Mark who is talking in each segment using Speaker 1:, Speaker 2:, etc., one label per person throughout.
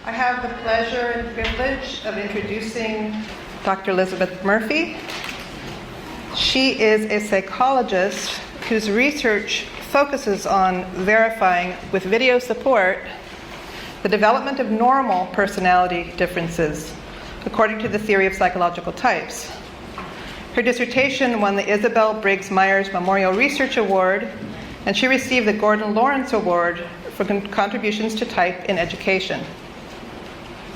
Speaker 1: I have the pleasure and privilege of introducing Dr. Elizabeth Murphy. She is a psychologist whose research focuses on verifying, with video support, the development of normal personality differences according to the theory of psychological types. Her dissertation won the Isabel Briggs Myers Memorial Research Award, and she received the Gordon Lawrence Award for contributions to type in education.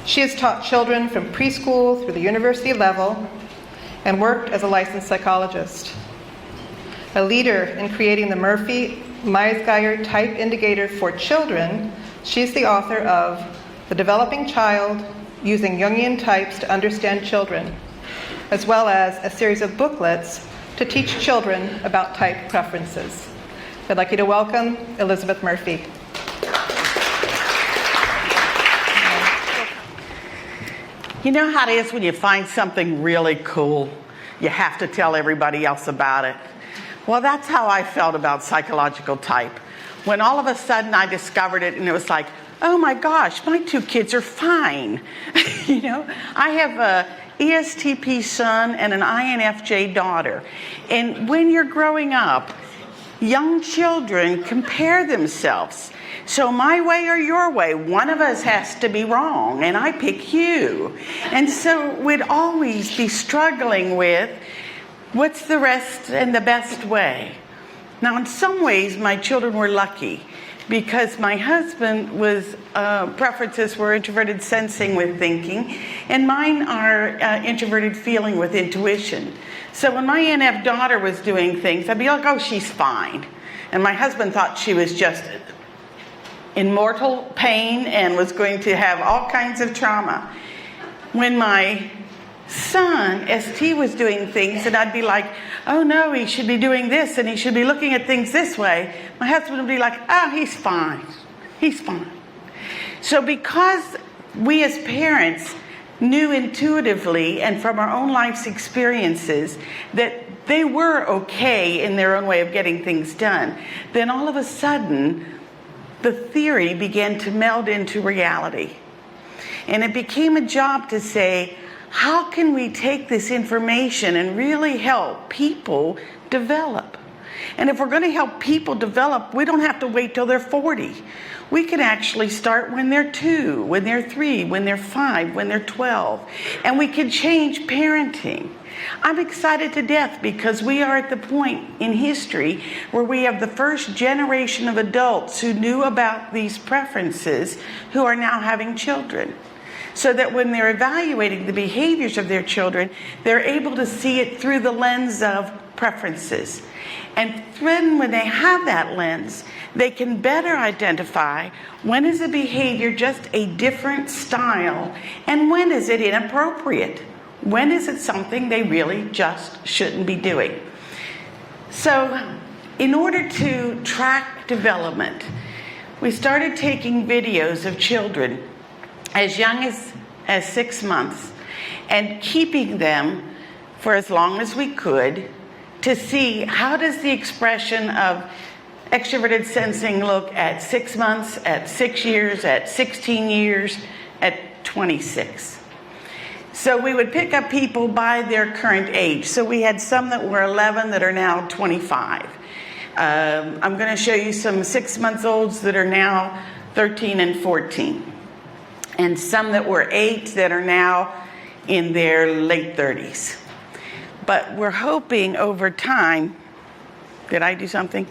Speaker 1: She has taught children from preschool through the university level and worked as a licensed psychologist. A leader in creating the Murphy-Meisgeier Type Indicator for Children, she's the author of The Developing Child, Using Jungian Types to Understand Children, as well as a series of booklets to teach children about type preferences. I'd like you to welcome Elizabeth Murphy.
Speaker 2: You know how it is when you find something really cool, you have to tell everybody else about it. Well, that's how I felt about psychological type. When all of a sudden I discovered it and it was like, oh my gosh, my two kids are fine. You know, I have a ESTP son and an INFJ daughter. And when you're growing up, young children compare themselves. So my way or your way, one of us has to be wrong, and I pick you. And so we'd always be struggling with what's the rest and the best way. Now, in some ways, my children were lucky because my husband was preferences were introverted sensing with thinking, and mine are introverted feeling with intuition. So when my NF daughter was doing things, I'd be like, oh, she's fine. And my husband thought she was just in mortal pain and was going to have all kinds of trauma. When my son, ST, was doing things, and I'd be like, oh no, he should be doing this and he should be looking at things this way, my husband would be like, oh, he's fine. He's fine. So because we as parents knew intuitively and from our own life's experiences that they were okay in their own way of getting things done, then all of a sudden the theory began to meld into reality. And it became a job to say, how can we take this information and really help people develop? And if we're going to help people develop, we don't have to wait till they're 40. We can actually start when they're 2, when they're 3, when they're 5, when they're 12. And we can change parenting. I'm excited to death because we are at the point in history where we have the first generation of adults who knew about these preferences who are now having children. So that when they're evaluating the behaviors of their children, they're able to see it through the lens of preferences. And then when they have that lens, they can better identify when is a behavior just a different style and when is it inappropriate. When is it something they really just shouldn't be doing? So in order to track development, we started taking videos of children as young as 6 months and keeping them for as long as we could to see how does the expression of extroverted sensing look at 6 months, at 6 years, at 16 years, at 26. So we would pick up people by their current age. So we had some that were 11 that are now 25. I'm going to show you some 6-month-olds that are now 13 and 14. And some that were 8 that are now in their late 30s. But we're hoping over time, did I do something?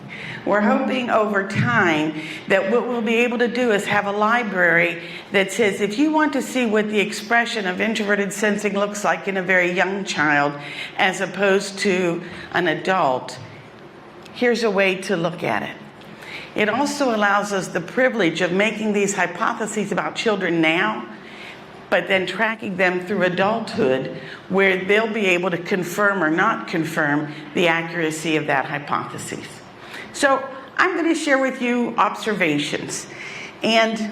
Speaker 2: We're hoping over time that what we'll be able to do is have a library that says if you want to see what the expression of introverted sensing looks like in a very young child as opposed to an adult, here's a way to look at it. It also allows us the privilege of making these hypotheses about children now, but then tracking them through adulthood where they'll be able to confirm or not confirm the accuracy of that hypothesis. So I'm going to share with you observations, and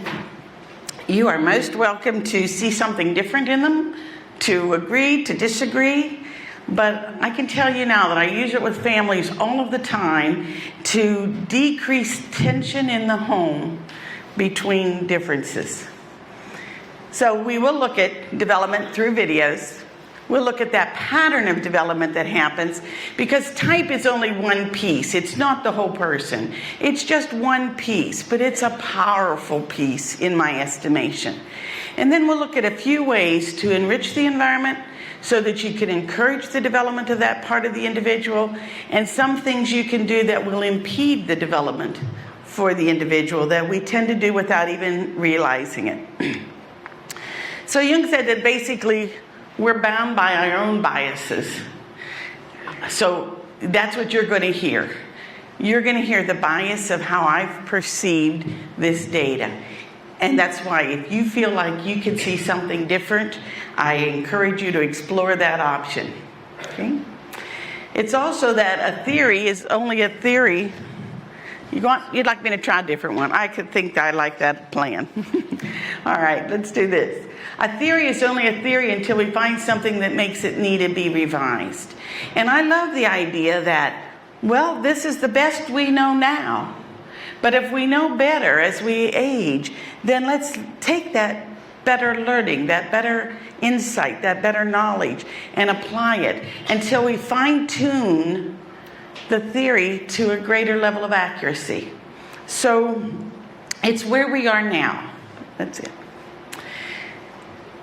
Speaker 2: you are most welcome to see something different in them, to agree, to disagree. But I can tell you now that I use it with families all of the time to decrease tension in the home between differences. So we will look at development through videos. We'll look at that pattern of development that happens, because type is only one piece. It's not the whole person. It's just one piece, but it's a powerful piece in my estimation. And then we'll look at a few ways to enrich the environment so that you can encourage the development of that part of the individual, and some things you can do that will impede the development for the individual that we tend to do without even realizing it. So Jung said that basically we're bound by our own biases. So that's what you're going to hear. You're going to hear the bias of how I've perceived this data. And that's why if you feel like you can see something different, I encourage you to explore that option. Okay? It's also that a theory is only a theory. You'd like me to try a different one? I could think I like that plan. All right, let's do this. A theory is only a theory until we find something that makes it need to be revised. And I love the idea that, well, this is the best we know now. But if we know better as we age, then let's take that better learning, that better insight, that better knowledge, and apply it until we fine-tune the theory to a greater level of accuracy. So it's where we are now. That's it.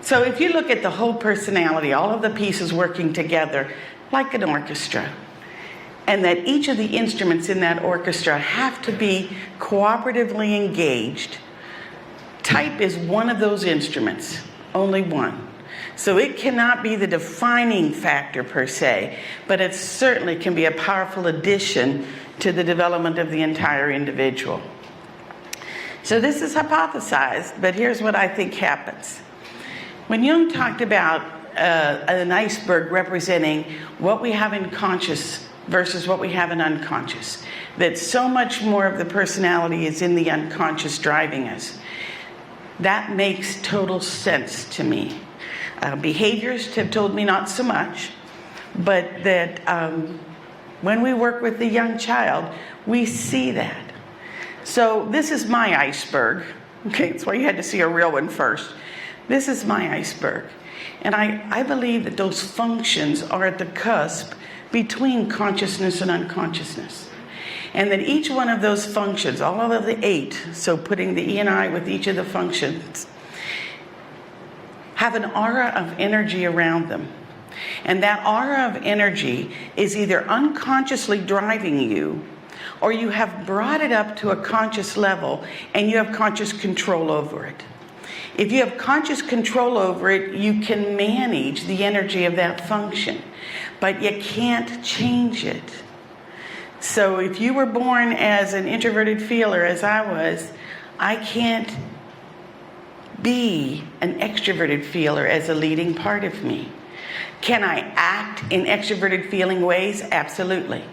Speaker 2: So if you look at the whole personality, all of the pieces working together like an orchestra, and that each of the instruments in that orchestra have to be cooperatively engaged, type is one of those instruments, only one. So it cannot be the defining factor per se, but it certainly can be a powerful addition to the development of the entire individual. So this is hypothesized, but here's what I think happens. When Jung talked about an iceberg representing what we have in conscious versus what we have in unconscious, that so much more of the personality is in the unconscious driving us, that makes total sense to me. Behaviors have told me not so much, but that when we work with the young child, we see that. So this is my iceberg. Okay, that's why you had to see a real one first. This is my iceberg. And I believe that those functions are at the cusp between consciousness and unconsciousness. And that each one of those functions, all of the 8, so putting the E and I with each of the functions, have an aura of energy around them. And that aura of energy is either unconsciously driving you, or you have brought it up to a conscious level and you have conscious control over it. If you have conscious control over it, you can manage the energy of that function, but you can't change it. So if you were born as an introverted feeler, as I was, I can't be an extroverted feeler as a leading part of me. Can I act in extroverted feeling ways? Absolutely.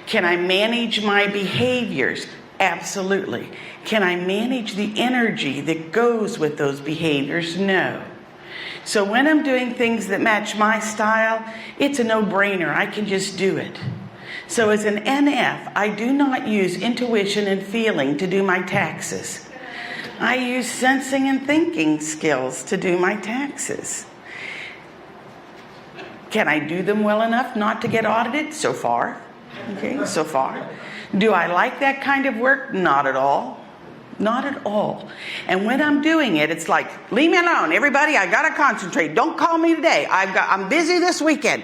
Speaker 2: Can I manage my behaviors? Absolutely. Can I manage the energy that goes with those behaviors? No. So when I'm doing things that match my style, it's a no-brainer. I can just do it. So as an NF, I do not use intuition and feeling to do my taxes. I use sensing and thinking skills to do my taxes. Can I do them well enough not to get audited? So far. Okay, so far. Do I like that kind of work? Not at all. Not at all. And when I'm doing it, it's like, leave me alone. Everybody, I got to concentrate. Don't call me today. I'm busy this weekend.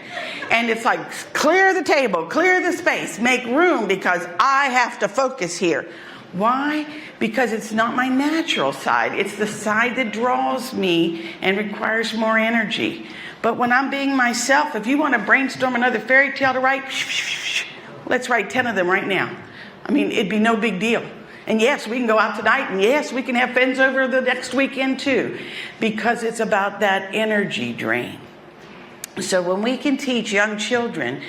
Speaker 2: And it's like, clear the table, clear the space, make room because I have to focus here. Why? Because it's not my natural side. It's the side that draws me and requires more energy. But when I'm being myself, if you want to brainstorm another fairy tale to write, let's write 10 of them right now. I mean, it'd be no big deal. And yes, we can go out tonight, and yes, we can have friends over the next weekend too, because it's about that energy drain. So when we can teach young children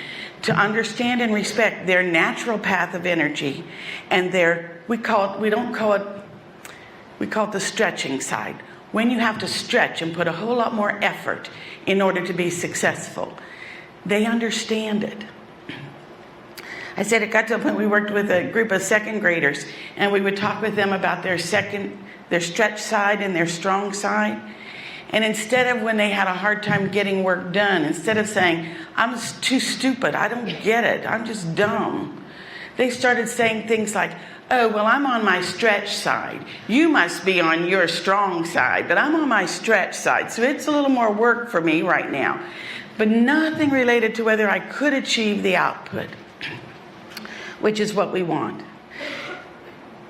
Speaker 2: to understand and respect their natural path of energy and we call it the stretching side. When you have to stretch and put a whole lot more effort in order to be successful, they understand it. I said it got to a point we worked with a group of second graders, and we would talk with them about their stretch side and their strong side. And instead of when they had a hard time getting work done, instead of saying, I'm too stupid, I don't get it, I'm just dumb, they started saying things like, oh, well, I'm on my stretch side. You must be on your strong side, but I'm on my stretch side. So it's a little more work for me right now. But nothing related to whether I could achieve the output, which is what we want.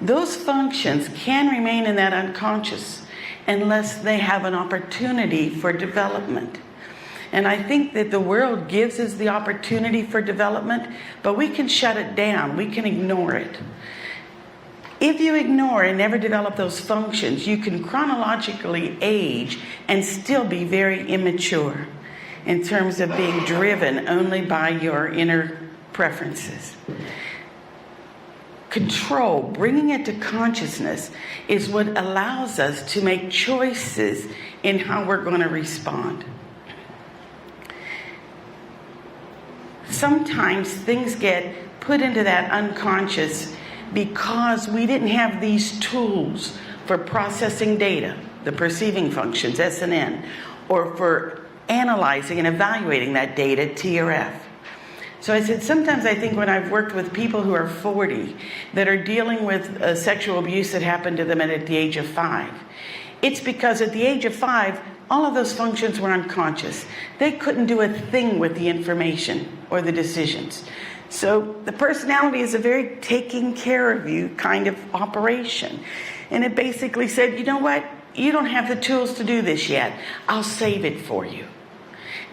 Speaker 2: Those functions can remain in that unconscious unless they have an opportunity for development. And I think that the world gives us the opportunity for development, but we can shut it down. We can ignore it. If you ignore and never develop those functions, you can chronologically age and still be very immature in terms of being driven only by your inner preferences. Control, bringing it to consciousness, is what allows us to make choices in how we're going to respond. Sometimes things get put into that unconscious because we didn't have these tools for processing data, the perceiving functions, S and N, or for analyzing and evaluating that data, T or F. So I said, sometimes I think when I've worked with people who are 40 that are dealing with sexual abuse that happened to them at the age of 5, it's because at the age of 5, all of those functions were unconscious. They couldn't do a thing with the information or the decisions. So the personality is a very taking care of you kind of operation. And it basically said, you know what? You don't have the tools to do this yet. I'll save it for you.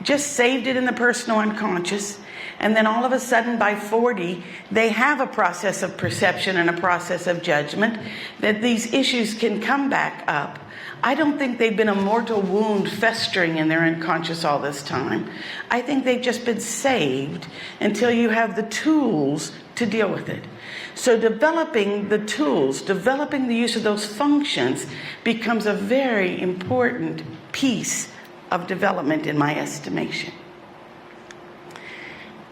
Speaker 2: Just saved it in the personal unconscious. And then all of a sudden by 40, they have a process of perception and a process of judgment that these issues can come back up. I don't think they've been a mortal wound festering in their unconscious all this time. I think they've just been saved until you have the tools to deal with it. So developing the tools, developing the use of those functions becomes a very important piece of development in my estimation.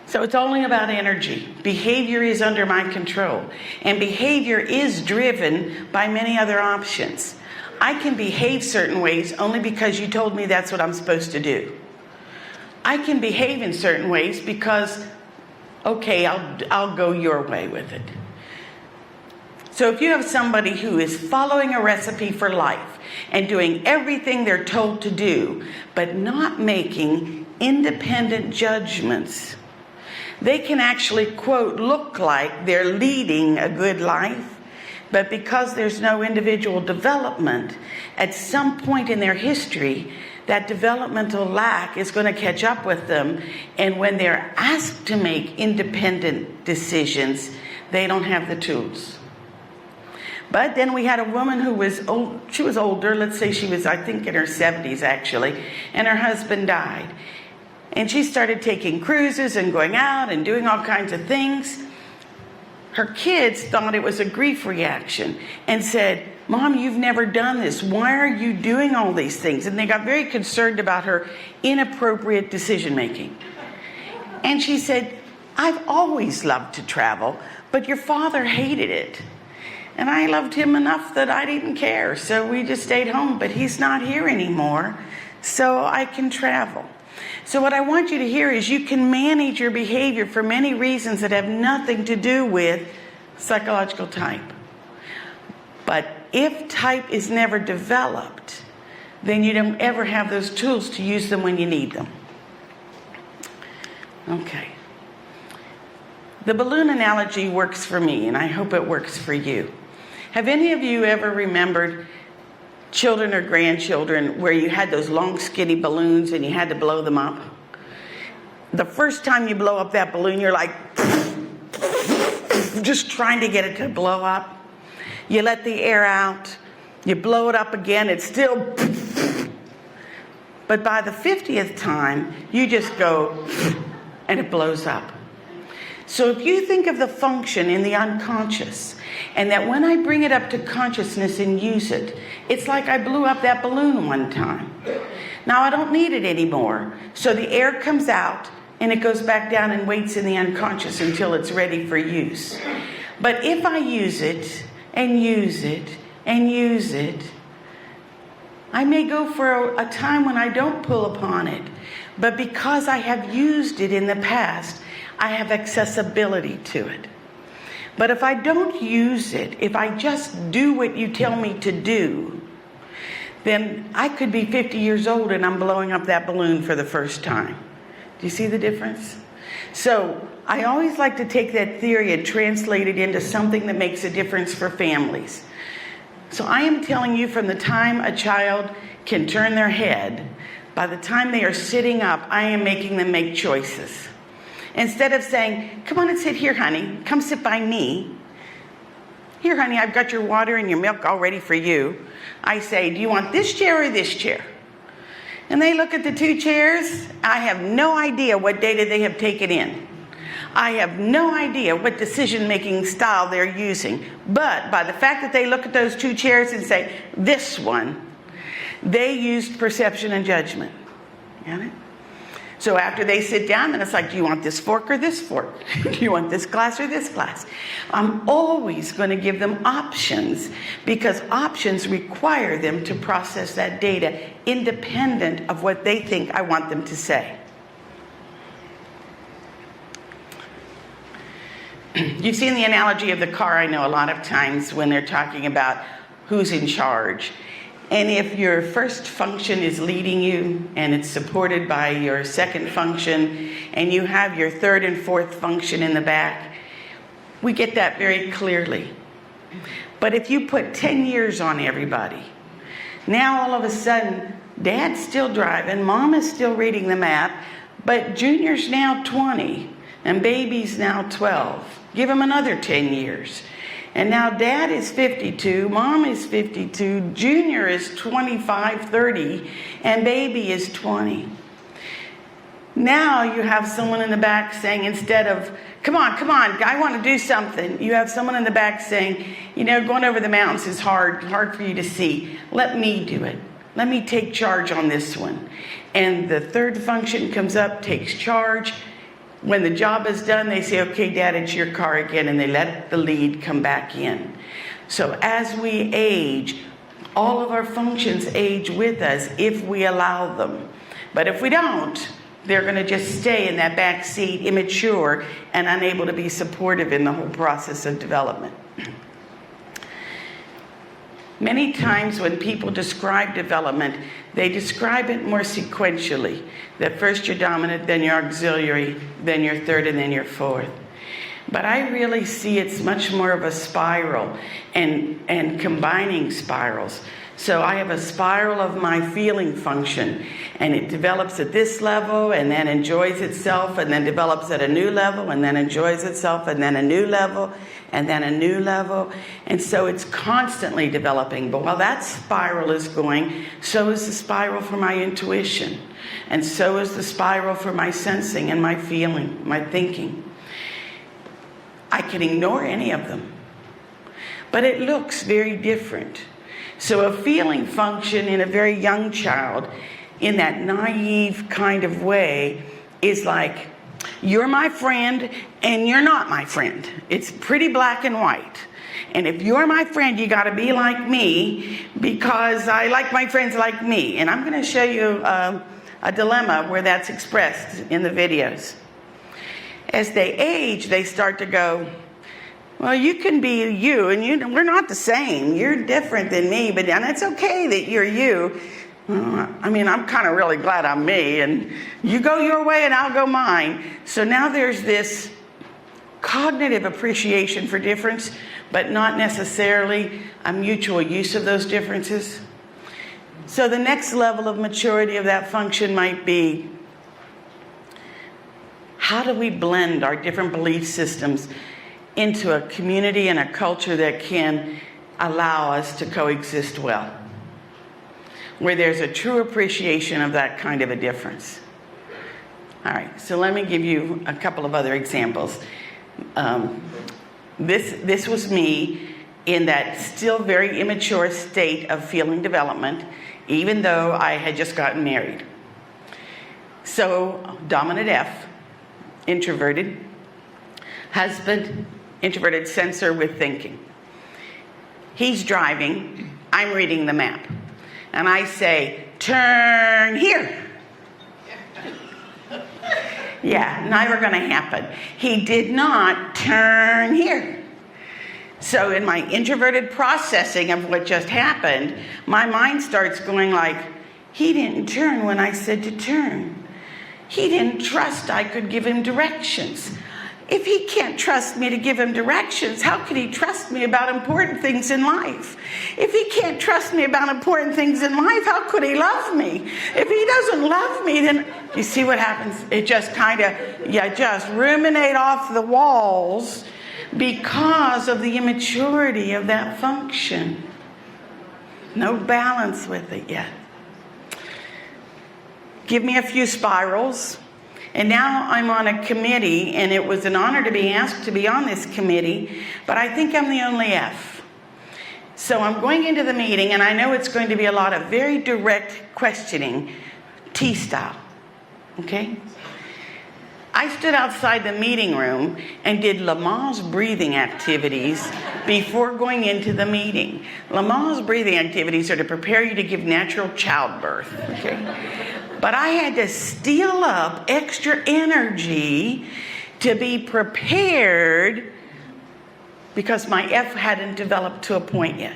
Speaker 2: So it's only about energy. Behavior is under my control. And behavior is driven by many other options. I can behave certain ways only because you told me that's what I'm supposed to do. I can behave in certain ways because, okay, I'll go your way with it. So if you have somebody who is following a recipe for life and doing everything they're told to do, but not making independent judgments, they can actually, quote, look like they're leading a good life, but because there's no individual development, at some point in their history, that developmental lack is going to catch up with them. And when they're asked to make independent decisions, they don't have the tools. But then we had a woman who was old. She was older. Let's say she was, I think, in her 70s, actually. And her husband died. And she started taking cruises and going out and doing all kinds of things. Her kids thought it was a grief reaction and said, Mom, you've never done this. Why are you doing all these things? And they got very concerned about her inappropriate decision making. And she said, I've always loved to travel, but your father hated it. And I loved him enough that I didn't care. So we just stayed home, but he's not here anymore. So I can travel. So what I want you to hear is you can manage your behavior for many reasons that have nothing to do with psychological type. But if type is never developed, then you don't ever have those tools to use them when you need them. Okay. The balloon analogy works for me, and I hope it works for you. Have any of you ever remembered children or grandchildren where you had those long skinny balloons and you had to blow them up? The first time you blow up that balloon, you're like just trying to get it to blow up. You let the air out, you blow it up again, it's still, but by the 50th time you just go and it blows up. So if you think of the function in the unconscious, and that when I bring it up to consciousness and use it, it's like I blew up that balloon one time. Now I don't need it anymore. So the air comes out and it goes back down and waits in the unconscious until it's ready for use. But if I use it and use it and use it, I may go for a time when I don't pull upon it, but because I have used it in the past, I have accessibility to it. But if I don't use it, if I just do what you tell me to do, then I could be 50 years old and I'm blowing up that balloon for the first time. Do you see the difference? So I always like to take that theory and translate it into something that makes a difference for families. So I am telling you, from the time a child can turn their head, by the time they are sitting up, I am making them make choices. Instead of saying, come on and sit here, honey. Come sit by me. Here, honey, I've got your water and your milk all ready for you. I say, do you want this chair or this chair? And they look at the two chairs. I have no idea what data they have taken in. I have no idea what decision-making style they're using. But by the fact that they look at those two chairs and say, this one, they used perception and judgment. Got it? So after they sit down, then it's like, do you want this fork or this fork? Do you want this glass or this glass? I'm always going to give them options, because options require them to process that data independent of what they think I want them to say. You've seen the analogy of the car, I know, a lot of times when they're talking about who's in charge. And if your first function is leading you and it's supported by your second function, and you have your third and fourth function in the back, we get that very clearly. But if you put 10 years on everybody, now all of a sudden, Dad's still driving, Mom is still reading the map, but Junior's now 20 and Baby's now 12. Give him another 10 years. And now Dad is 52, Mom is 52, Junior is 25, 30, and Baby is 20. Now you have someone in the back saying, instead of, come on, I want to do something, you have someone in the back saying, you know, going over the mountains is hard for you to see. Let me do it. Let me take charge on this one. And the third function comes up, takes charge. When the job is done, they say, okay, Dad, it's your car again, and they let the lead come back in. So as we age, all of our functions age with us if we allow them. But if we don't, they're going to just stay in that back seat, immature, and unable to be supportive in the whole process of development. Many times when people describe development, they describe it more sequentially. That first you're dominant, then you're auxiliary, then you're third, and then you're fourth. But I really see it's much more of a spiral and combining spirals. So I have a spiral of my feeling function, and it develops at this level and then enjoys itself, and then develops at a new level and then enjoys itself, and then a new level and then a new level. And so it's constantly developing. But while that spiral is going, so is the spiral for my intuition. And so is the spiral for my sensing and my feeling, my thinking. I can ignore any of them, but it looks very different. So a feeling function in a very young child, in that naive kind of way, is like, you're my friend and you're not my friend. It's pretty black and white. And if you're my friend, you got to be like me, because I like my friends like me. And I'm going to show you a dilemma where that's expressed in the videos. As they age, they start to go, well, you can be you, and we're not the same. You're different than me, and it's okay that you're you. I mean, I'm kind of really glad I'm me, and you go your way and I'll go mine. So now there's this cognitive appreciation for difference, but not necessarily a mutual use of those differences. So the next level of maturity of that function might be, how do we blend our different belief systems into a community and a culture that can allow us to coexist well, where there's a true appreciation of that kind of a difference. All right, so let me give you a couple of other examples. This was me in that still very immature state of feeling development, even though I had just gotten married. So, dominant F, introverted, husband, introverted sensor with thinking. He's driving, I'm reading the map. and I say, turn here. Yeah, never going to happen. He did not turn here. So in my introverted processing of what just happened, my mind starts going like, he didn't turn when I said to turn. He didn't trust I could give him directions. If he can't trust me to give him directions, how could he trust me about important things in life? If he can't trust me about important things in life, how could he love me? If he doesn't love me, then you see what happens? It just kind of, just ruminate off the walls because of the immaturity of that function. No balance with it yet. Give me a few spirals. And now I'm on a committee, and it was an honor to be asked to be on this committee, but I think I'm the only F. So I'm going into the meeting, and I know it's going to be a lot of very direct questioning, T style, okay? I stood outside the meeting room and did Lamaze breathing activities before going into the meeting. Lamaze breathing activities are to prepare you to give natural childbirth, okay? But I had to steal up extra energy to be prepared because my F hadn't developed to a point yet.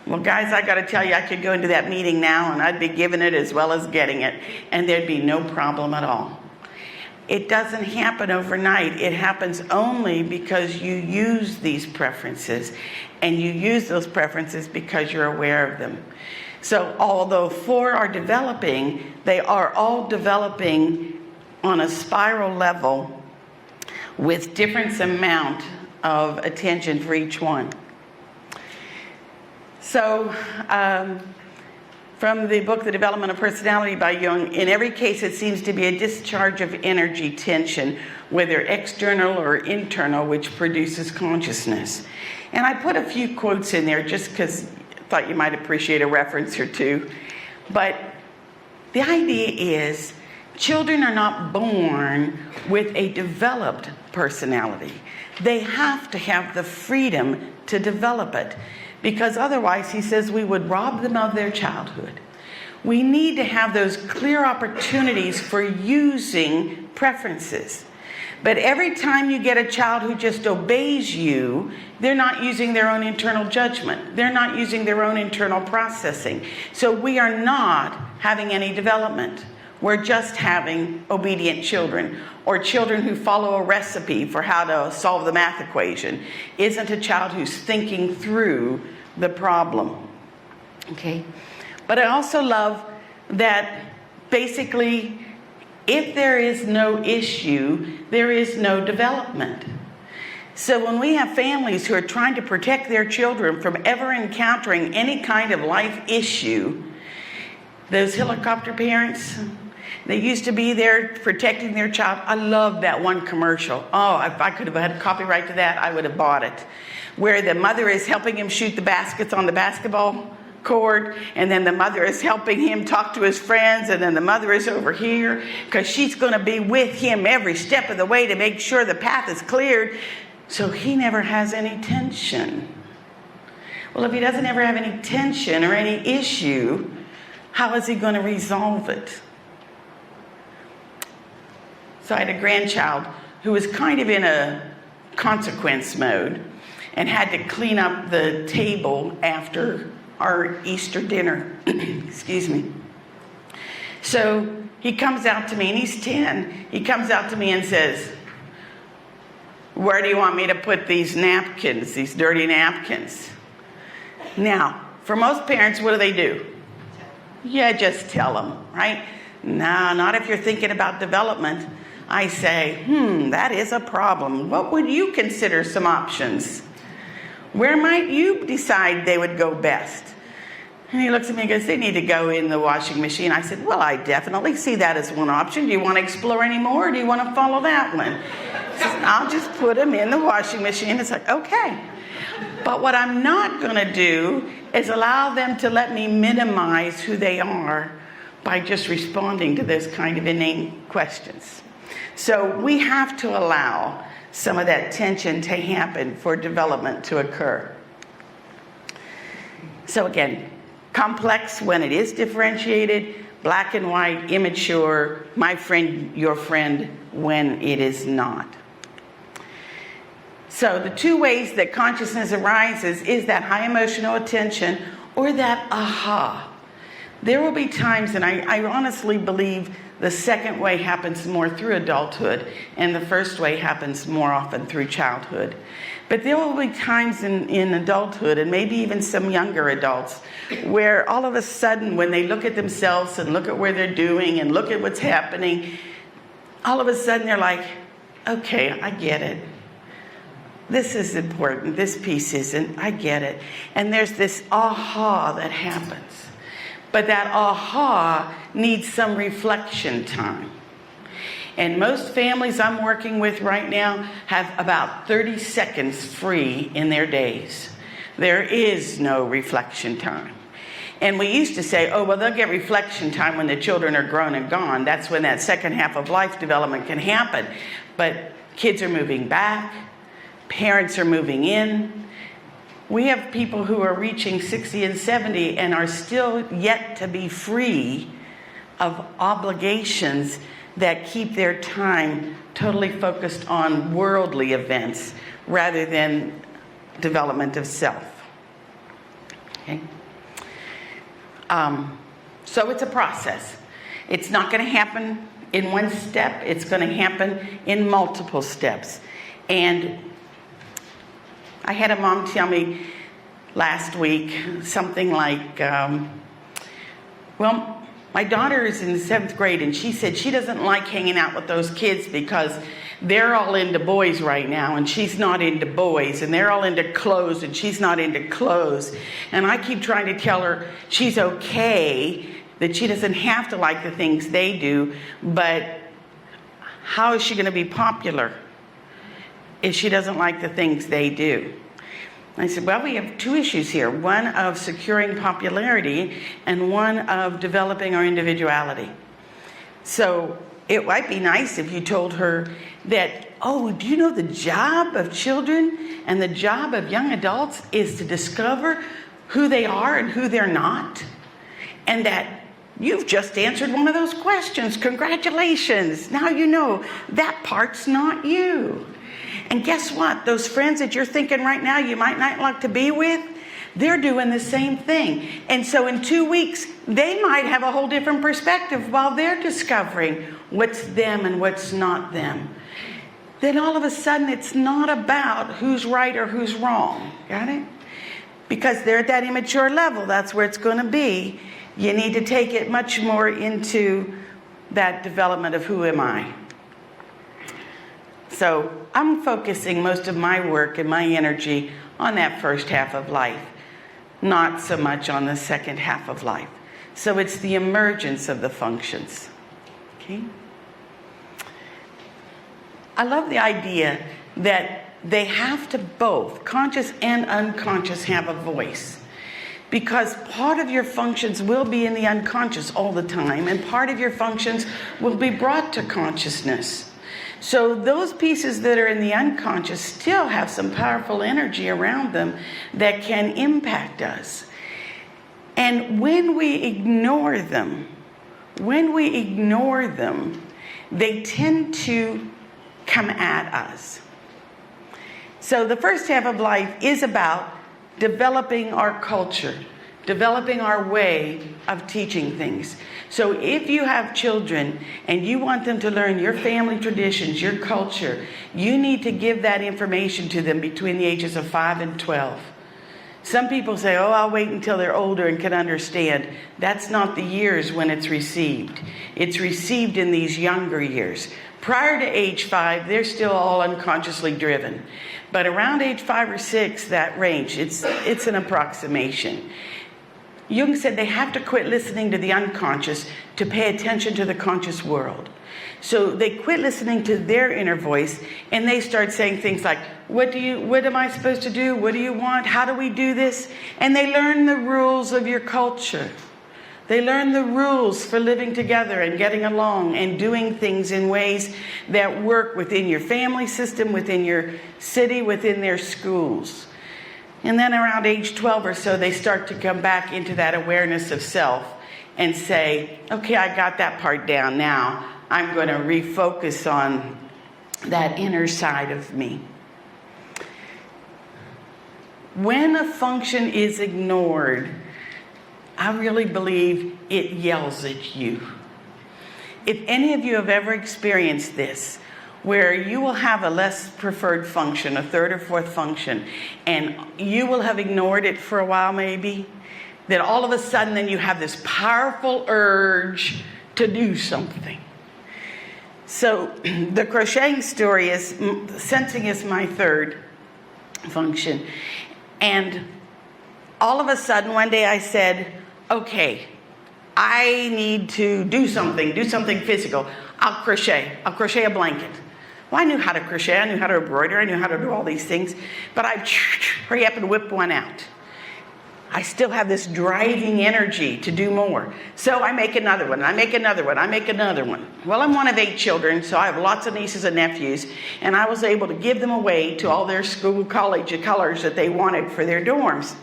Speaker 2: Well, guys, I got to tell you, I could go into that meeting now and I'd be giving it as well as getting it, and there'd be no problem at all. It doesn't happen overnight. It happens only because you use these preferences, and you use those preferences because you're aware of them. So although 4 are developing, they are all developing on a spiral level with different amount of attention for each one. So from the book, The Development of Personality by Jung, in every case it seems to be a discharge of energy tension, whether external or internal, which produces consciousness. And I put a few quotes in there just because I thought you might appreciate a reference or two. But the idea is children are not born with a developed personality. They have to have the freedom to develop it, because otherwise, he says, we would rob them of their childhood. We need to have those clear opportunities for using preferences. But every time you get a child who just obeys you, they're not using their own internal judgment. They're not using their own internal processing. So we are not having any development. We're just having obedient children, or children who follow a recipe for how to solve the math equation. Isn't a child who's thinking through the problem. Okay? But I also love that basically, if there is no issue, there is no development. So when we have families who are trying to protect their children from ever encountering any kind of life issue, those helicopter parents, they used to be there protecting their child. I love that one commercial. Oh, if I could have had copyright to that, I would have bought it. Where the mother is helping him shoot the baskets on the basketball court, and then the mother is helping him talk to his friends, and then the mother is over here because she's going to be with him every step of the way to make sure the path is cleared, so he never has any tension. Well, if he doesn't ever have any tension or any issue, how is he going to resolve it? So I had a grandchild who was kind of in a consequence mode and had to clean up the table after our Easter dinner. Excuse me. So he comes out to me, and he's 10. He comes out to me and says, "Where do you want me to put these napkins, these dirty napkins?" Now, for most parents, what do? Yeah, just tell them, right? No, not if you're thinking about development. I say, that is a problem. What would you consider some options? Where might you decide they would go best? And he looks at me and goes, they need to go in the washing machine. I said, well, I definitely see that as one option. Do you want to explore any more, or do you want to follow that one? He says, I'll just put them in the washing machine. It's like, okay. But what I'm not going to do is allow them to let me minimize who they are by just responding to those kind of inane questions. So we have to allow some of that tension to happen for development to occur. So again, complex when it is differentiated, black and white, immature, my friend, your friend, when it is not. So the two ways that consciousness arises is that high emotional attention or that aha. There will be times, and I honestly believe the second way happens more through adulthood, and the first way happens more often through childhood. But there will be times in adulthood, and maybe even some younger adults, where all of a sudden, when they look at themselves and look at where they're doing and look at what's happening, all of a sudden they're like, okay, I get it. This is important, this piece isn't, I get it. And there's this aha that happens. But that aha needs some reflection time. And most families I'm working with right now have about 30 seconds free in their days. There is no reflection time. And we used to say, oh, well, they'll get reflection time when the children are grown and gone. That's when that second half of life development can happen. But kids are moving back. Parents are moving in. We have people who are reaching 60 and 70 and are still yet to be free of obligations that keep their time totally focused on worldly events rather than development of self. Okay? So it's a process. It's not going to happen in one step. It's going to happen in multiple steps. And I had a mom tell me last week something like, well, my daughter is in the 7th grade, and she said she doesn't like hanging out with those kids because they're all into boys right now, and she's not into boys, and they're all into clothes, and she's not into clothes. And I keep trying to tell her she's okay, that she doesn't have to like the things they do, but how is she going to be popular if she doesn't like the things they do? I said, well, we have two issues here. One of securing popularity and one of developing our individuality. So it might be nice if you told her that, oh, do you know the job of children and the job of young adults is to discover who they are and who they're not? And that you've just answered one of those questions. Congratulations. Now you know that part's not you. And guess what? Those friends that you're thinking right now you might not like to be with, they're doing the same thing. And so in 2 weeks, they might have a whole different perspective while they're discovering what's them and what's not them. Then all of a sudden, it's not about who's right or who's wrong. Got it? Because they're at that immature level. That's where it's going to be. You need to take it much more into that development of who am I. So I'm focusing most of my work and my energy on that first half of life, not so much on the second half of life. So it's the emergence of the functions. Okay? I love the idea that they have to both, conscious and unconscious, have a voice. Because part of your functions will be in the unconscious all the time, and part of your functions will be brought to consciousness. So those pieces that are in the unconscious still have some powerful energy around them that can impact us. And when we ignore them, they tend to come at us. So the first half of life is about developing our culture, developing our way of teaching things. So if you have children and you want them to learn your family traditions, your culture, you need to give that information to them between the ages of 5 and 12. Some people say, oh, I'll wait until they're older and can understand. That's not the years when it's received. It's received in these younger years. Prior to age 5, they're still all unconsciously driven. But around age 5 or 6, that range, it's an approximation. Jung said they have to quit listening to the unconscious to pay attention to the conscious world. So they quit listening to their inner voice and they start saying things like, what am I supposed to do? What do you want? How do we do this? And they learn the rules of your culture. They learn the rules for living together and getting along and doing things in ways that work within your family system, within your city, within their schools. And then around age 12 or so, they start to come back into that awareness of self and say, okay, I got that part down now. I'm going to refocus on that inner side of me. When a function is ignored, I really believe it yells at you. If any of you have ever experienced this, where you will have a less preferred function, a third or fourth function, and you will have ignored it for a while maybe, then all of a sudden then you have this powerful urge to do something. So the crocheting story is, sensing is my third function. And all of a sudden one day I said, okay, I need to do something physical. I'll crochet a blanket. Well, I knew how to crochet, I knew how to embroider, I knew how to do all these things, but I'd hurry up and whip one out. I still have this driving energy to do more. So I make another one, I make another one, I make another one. Well, I'm one of 8 children, so I have lots of nieces and nephews, and I was able to give them away to all their school, college colors that they wanted for their dorms.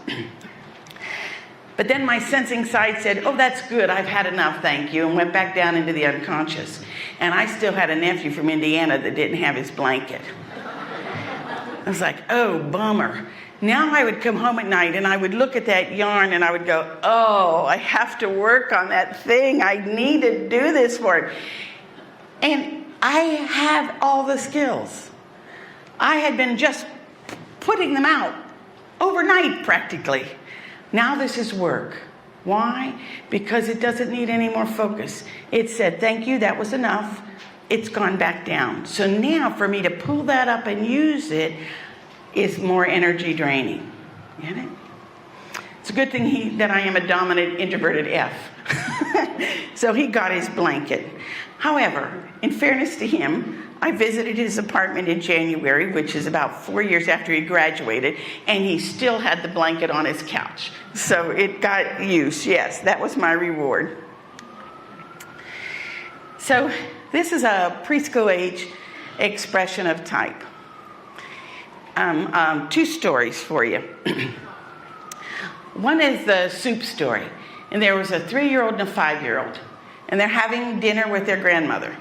Speaker 2: But then my sensing side said, oh, that's good, I've had enough, thank you, and went back down into the unconscious. And I still had a nephew from Indiana that didn't have his blanket. I was like, oh, bummer. Now I would come home at night and I would look at that yarn and I would go, oh, I have to work on that thing. I need to do this for it. And I have all the skills. I had been just putting them out overnight practically. Now this is work. Why? Because it doesn't need any more focus. It said, thank you, that was enough. It's gone back down. So now for me to pull that up and use it is more energy draining. Get it? It's a good thing that I am a dominant introverted F. So he got his blanket. However, in fairness to him, I visited his apartment in January, which is about 4 years after he graduated, and he still had the blanket on his couch. So it got use. Yes, that was my reward. So this is a preschool age expression of type. 2 stories for you. One is the soup story. And there was a 3-year-old and a 5-year-old. And they're having dinner with their grandmother.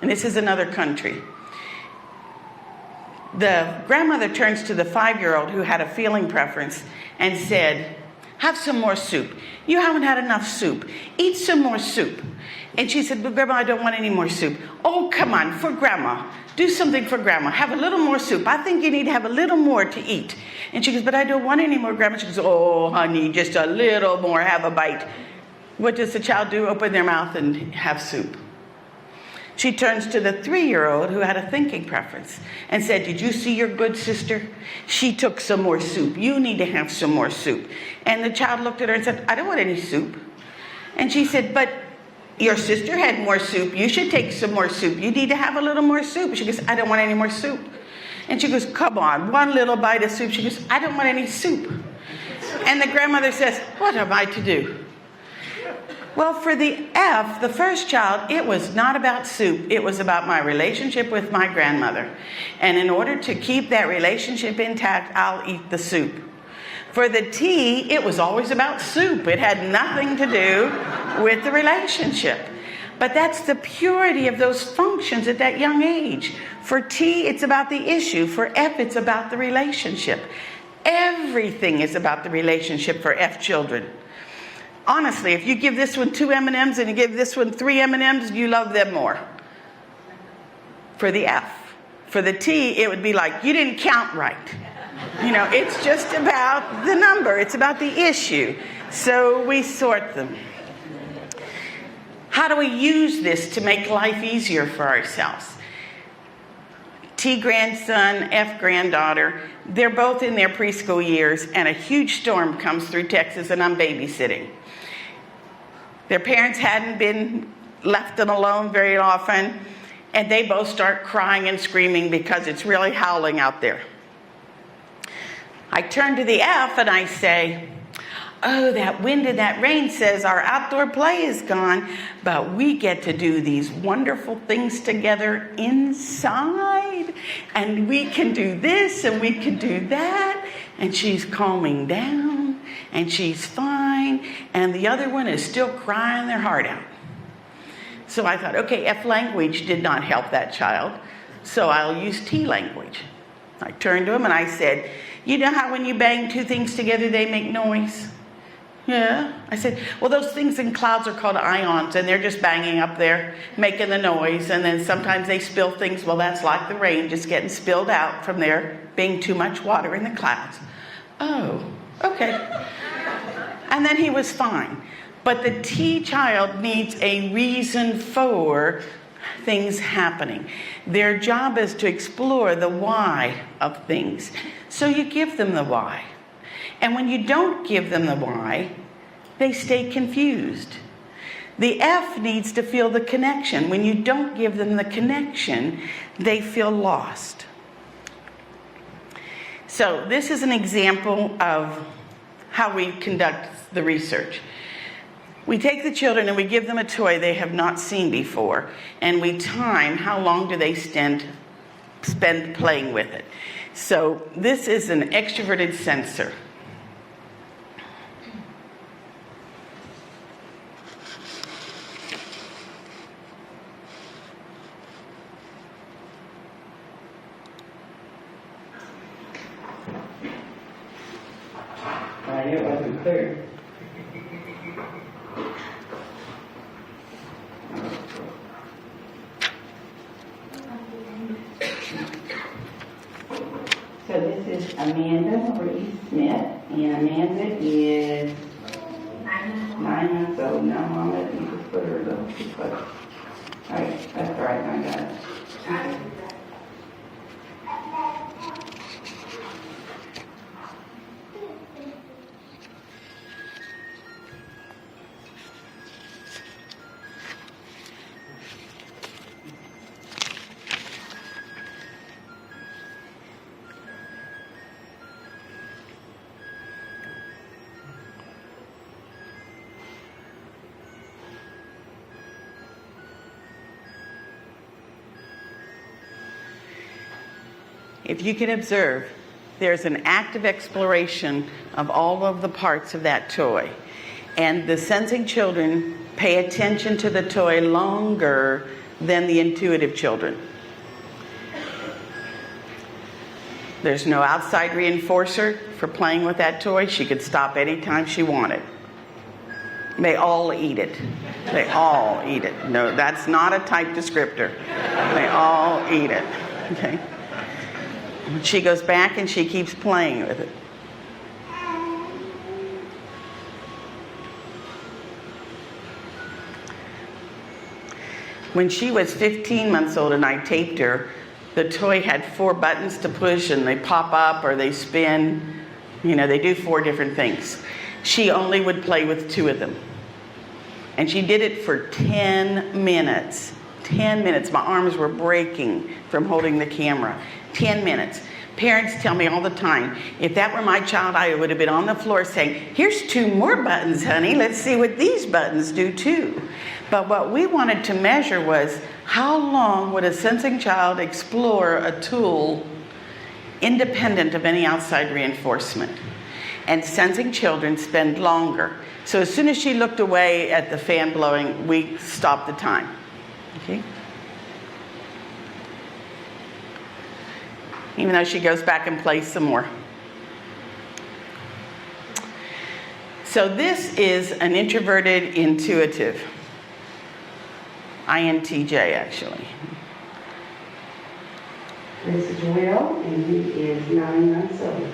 Speaker 2: And this is another country. The grandmother turns to the 5-year-old who had a feeling preference and said, have some more soup. You haven't had enough soup. Eat some more soup. And she said, but Grandma, I don't want any more soup. Oh, come on, for Grandma. Do something for Grandma. Have a little more soup. I think you need to have a little more to eat. And she goes, but I don't want any more, Grandma. She goes, oh, honey, just a little more. Have a bite. What does the child do? Open their mouth and have soup. She turns to the 3-year-old who had a thinking preference and said, did you see your good sister? She took some more soup. You need to have some more soup. And the child looked at her and said, I don't want any soup. And she said, but your sister had more soup. You should take some more soup. You need to have a little more soup. She goes, I don't want any more soup. And she goes, come on, one little bite of soup. She goes, I don't want any soup. And the grandmother says, what am I to do? Well, for the F, the first child, it was not about soup. It was about my relationship with my grandmother. And in order to keep that relationship intact, I'll eat the soup. For the T, it was always about soup. It had nothing to do with the relationship. But that's the purity of those functions at that young age. For T, it's about the issue. For F, it's about the relationship. Everything is about the relationship for F children. Honestly, if you give this one 2 M&Ms and you give this one 3 M&Ms, you love them more. For the F. For the T, it would be like, you didn't count right. You know, it's just about the number. It's about the issue. So we sort them. How do we use this to make life easier for ourselves? T grandson, F granddaughter, they're both in their preschool years, and a huge storm comes through Texas, and I'm babysitting. Their parents hadn't been left them alone very often, and they both start crying and screaming because it's really howling out there. I turn to the F and I say, oh, that wind and that rain says our outdoor play is gone, but we get to do these wonderful things together inside, and we can do this and we can do that, and she's calming down, and she's fine, and the other one is still crying their heart out. So I thought, okay, F language did not help that child, so I'll use T language. I turned to him and I said, you know how when you bang two things together they make noise? Yeah. I said, well, those things in clouds are called ions, and they're just banging up there, making the noise, and then sometimes they spill things. Well, that's like the rain just getting spilled out from there being too much water in the clouds. Oh, okay. And then he was fine. But the T child needs a reason for things happening. Their job is to explore the why of things. So you give them the why. And when you don't give them the why, they stay confused. The F needs to feel the connection. When you don't give them the connection, they feel lost. So this is an example of how we conduct the research. We take the children and we give them a toy they have not seen before, and we time how long do they spend playing with it. So this is an extroverted sensor. It wasn't clear. So this is Amanda Marie Smith, and Amanda is 9 months old. Now, Mama, let me just put her a little too close. All right, that's all right, I got it. If you can observe, there's an active exploration of all of the parts of that toy. And the sensing children pay attention to the toy longer than the intuitive children. There's no outside reinforcer for playing with that toy. She could stop anytime she wanted. They all eat it. They all eat it. No, that's not a type descriptor. They all eat it. Okay? She goes back and she keeps playing with it. When she was 15 months old and I taped her, the toy had 4 buttons to push, and they pop up or they spin. You know, they do 4 different things. She only would play with 2 of them. And she did it for 10 minutes. 10 minutes. My arms were breaking from holding the camera. 10 minutes. Parents tell me all the time, if that were my child, I would have been on the floor saying, here's 2 more buttons, honey. Let's see what these buttons do too. But what we wanted to measure was, how long would a sensing child explore a tool independent of any outside reinforcement? And sensing children spend longer. So as soon as she looked away at the fan blowing, we stopped the time. Okay? Even though she goes back and plays some more. So this is an introverted intuitive. INTJ, actually.
Speaker 3: This is Will, and he is 9 months old.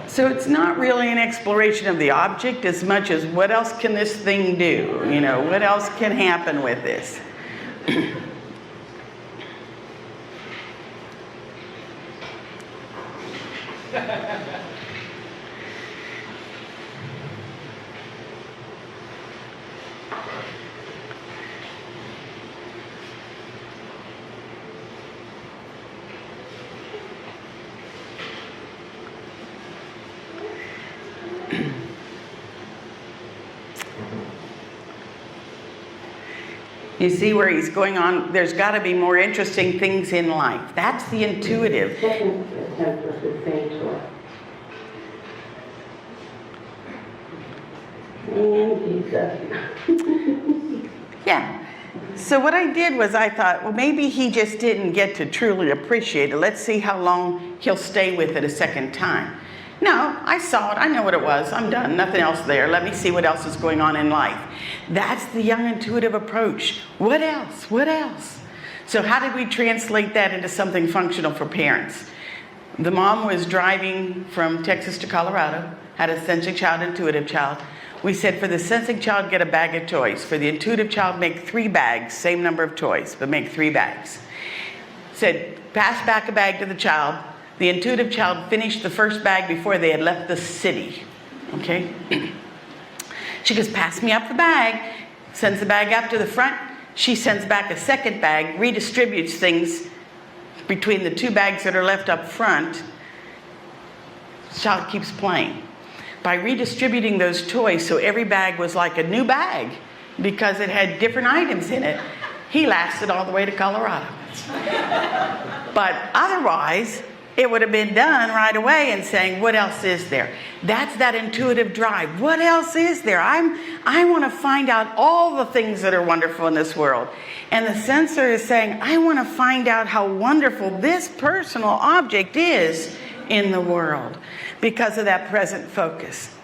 Speaker 2: So it's not really an exploration of the object as much as what else can this thing do? You know, what else can happen with this? You see where he's going on? There's got to be more interesting things in life. That's the intuitive.
Speaker 3: Second attempt was the same toy. And he doesn't.
Speaker 2: Yeah. So what I did was I thought, well, maybe he just didn't get to truly appreciate it. Let's see how long he'll stay with it a second time. No, I saw it. I know what it was. I'm done. Nothing else there. Let me see what else is going on in life. That's the young intuitive approach. What else? What else? So how did we translate that into something functional for parents? The mom was driving from Texas to Colorado, had a sensing child, intuitive child. We said for the sensing child, get a bag of toys. For the intuitive child, make 3 bags, same number of toys, but make 3 bags. Said, pass back a bag to the child. The intuitive child finished the first bag before they had left the city. Okay? She goes, pass me up the bag. Sends the bag up to the front. She sends back a second bag, redistributes things between the 2 bags that are left up front. The child keeps playing. By redistributing those toys so every bag was like a new bag because it had different items in it, he lasted all the way to Colorado. But otherwise, it would have been done right away and saying, what else is there? That's that intuitive drive. What else is there? I want to find out all the things that are wonderful in this world. And the sensor is saying, I want to find out how wonderful this personal object is in the world because of that present focus.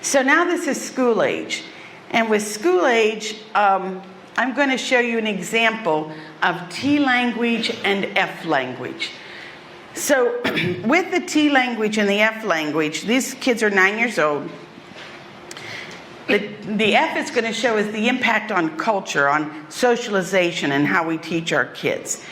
Speaker 2: So now this is school age. And with school age, I'm going to show you an example of T language and F language. So with the T language and the F language, these kids are 9 years old. The F is going to show us the impact on culture, on socialization, and how we teach our kids.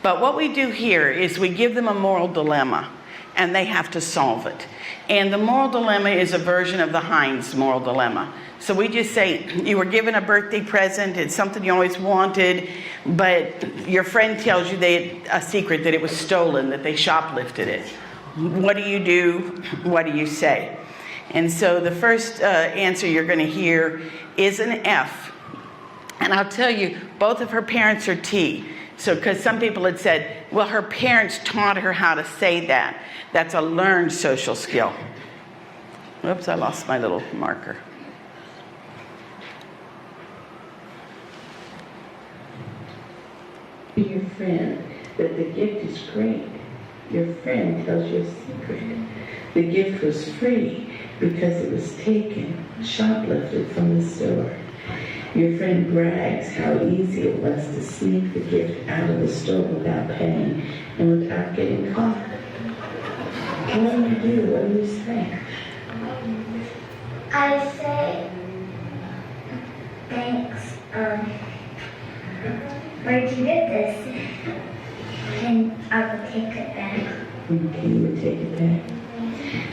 Speaker 2: But what we do here is we give them a moral dilemma, and they have to solve it. And the moral dilemma is a version of the Heinz moral dilemma. So we just say, you were given a birthday present, it's something you always wanted, but your friend tells you a secret that it was stolen, that they shoplifted it. What do you do? What do you say? And so the first answer you're going to hear is an F. And I'll tell you, both of her parents are T. So, because some people had said, well, her parents taught her how to say that. That's a learned social skill. Oops, I lost my little marker.
Speaker 3: Your friend that the gift is great. Your friend tells you a secret. The gift was free because it was taken, shoplifted from the store. Your friend brags how easy it was to sneak the gift out of the store without paying and without getting caught. What do you do? What do you say?
Speaker 4: I say, thanks, where'd you get this? And I will take it back.
Speaker 3: Okay, you would take it back.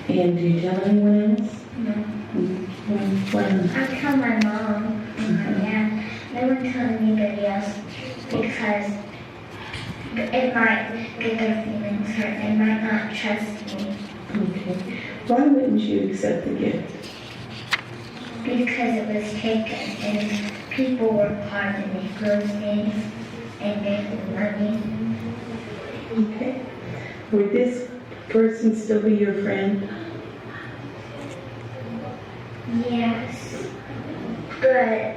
Speaker 3: And do you tell anyone else?
Speaker 4: No.
Speaker 3: Why?
Speaker 4: I tell my mom and my dad. They wouldn't tell anybody else because it might get their feelings hurt. They might not trust me.
Speaker 3: Okay. Why wouldn't you accept the gift?
Speaker 4: Because it was taken and people work hard to make those things and make the money.
Speaker 3: Okay. Would this person still be your friend?
Speaker 4: Yes, but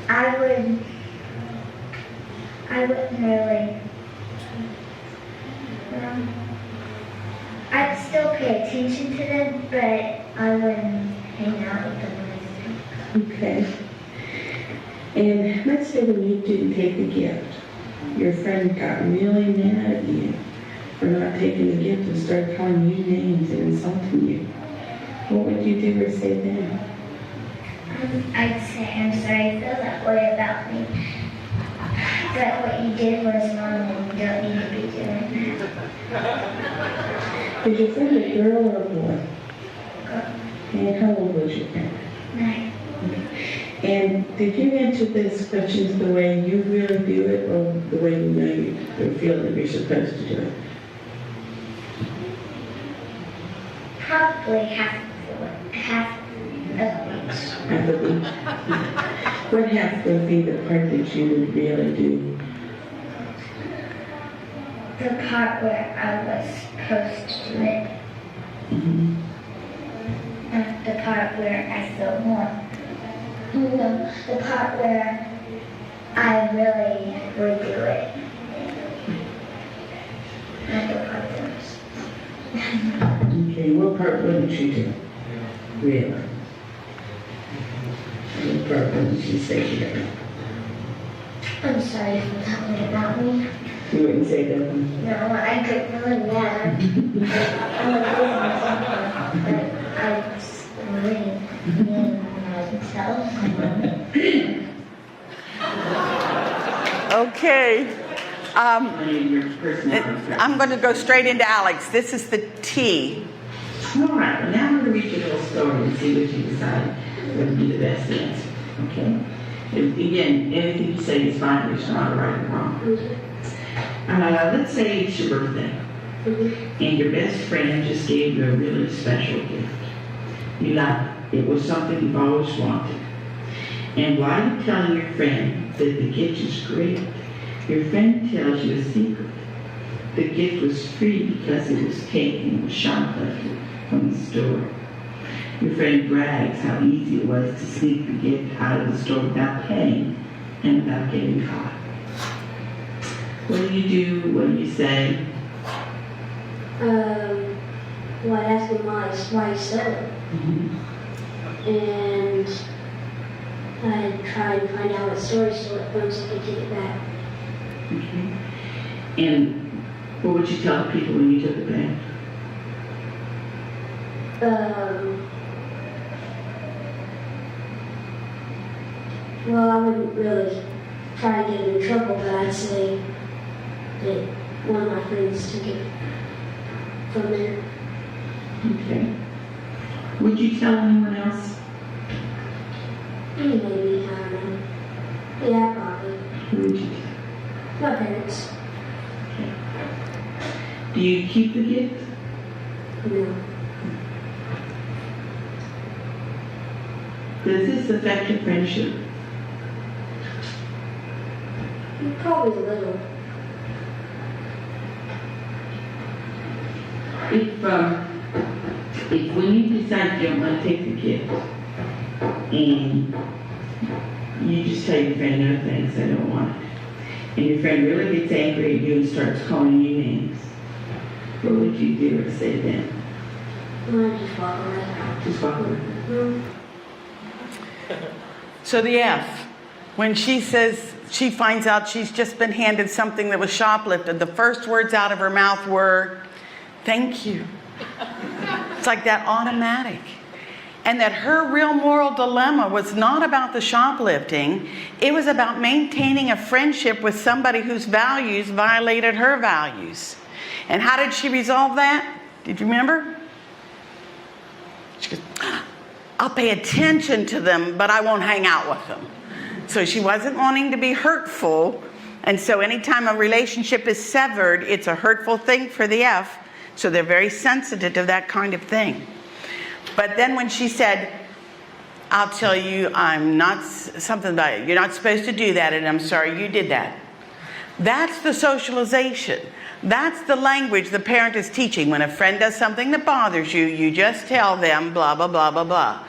Speaker 4: I wouldn't really, I'd still pay attention to them, but I wouldn't hang out with them.
Speaker 3: Okay. And let's say when you didn't take the gift, your friend got really mad at you for not taking the gift and started calling you names and insulting you. What would you do or say then?
Speaker 4: I'd say, I'm sorry you feel that way about me. But what you did was wrong and you don't need to be doing that.
Speaker 3: Was your friend a girl or a boy?
Speaker 4: Girl.
Speaker 3: And how old was your friend?
Speaker 4: 9.
Speaker 3: And did you answer these questions the way you really do it or the way you know you feel that you're supposed to do it?
Speaker 4: Probably half of each.
Speaker 3: Half of each. What half would be the part that you would really do?
Speaker 4: The part where I was supposed to do it.
Speaker 3: Mm-hmm.
Speaker 4: Not the part where I feel more. No, the part where I really would do it. Not the part that was.
Speaker 3: Okay, what part wouldn't you do? Really? What part wouldn't you say to them?
Speaker 4: I'm sorry for talking about me.
Speaker 3: You wouldn't say that one?
Speaker 4: No, I get really mad. I'm a business but I just really mean myself.
Speaker 2: Okay. I'm going to go straight into Alex. This is the T.
Speaker 3: All right, well, now I'm going to read your little story and see what you decide would be the best answer, okay? Again, anything you say is fine, there's not a right or wrong. Let's say it's your birthday, and your best friend just gave you a really special gift. You love it. It was something you've always wanted. And while you're telling your friend that the gift is great, your friend tells you a secret. The gift was free because it was taken with shoplifted from the store. Your friend brags how easy it was to sneak the gift out of the store without paying and without getting caught. What do you do? What do you say?
Speaker 5: Well, I asked him why he stole it.
Speaker 3: Mm-hmm.
Speaker 5: And I tried to find out what store he stole it from so I could take it back.
Speaker 3: Okay. And what would you tell the people when you took it back?
Speaker 5: Well, I wouldn't really try to get him in trouble, but I'd say that one of my friends took it from there.
Speaker 3: Okay. Would you tell anyone else?
Speaker 5: Maybe, I don't know. Yeah, probably.
Speaker 3: Who would you tell?
Speaker 5: My parents.
Speaker 3: Okay. Do you keep the gift?
Speaker 5: No.
Speaker 3: Does this affect your friendship?
Speaker 5: Probably a little.
Speaker 3: If when you decide you don't want to take the gift, and you just tell your friend no thanks, I don't want it, and your friend really gets angry at you and starts calling you names, what would you do or say then?
Speaker 5: I just walk away.
Speaker 3: Just walk away.
Speaker 5: Mm-hmm.
Speaker 2: So the F. When she says she finds out she's just been handed something that was shoplifted, the first words out of her mouth were, "Thank you." It's like that automatic. And that her real moral dilemma was not about the shoplifting. It was about maintaining a friendship with somebody whose values violated her values. And how did she resolve that? Did you remember? She goes, "I'll pay attention to them, but I won't hang out with them." So she wasn't wanting to be hurtful. And so anytime a relationship is severed, it's a hurtful thing for the F. So they're very sensitive to that kind of thing. But then when she said, "I'll tell you, I'm not," something about it, "you're not supposed to do that, and I'm sorry you did that." That's the socialization. That's the language the parent is teaching. When a friend does something that bothers you, you just tell them blah, blah, blah, blah, blah.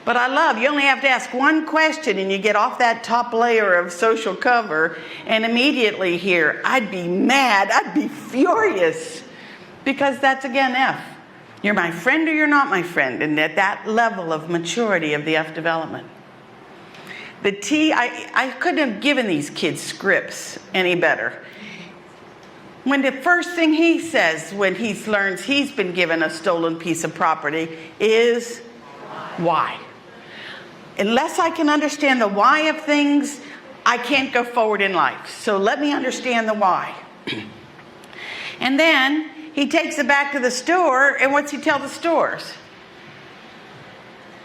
Speaker 2: But I love, you only have to ask one question and you get off that top layer of social cover and immediately hear, "I'd be mad, I'd be furious." Because that's again F. You're my friend or you're not my friend. And at that level of maturity of the F development. The T, I couldn't have given these kids scripts any better. When the first thing he says when he learns he's been given a stolen piece of property is why. Unless I can understand the why of things, I can't go forward in life. So let me understand the why. And then he takes it back to the store, and what's he tell the stores?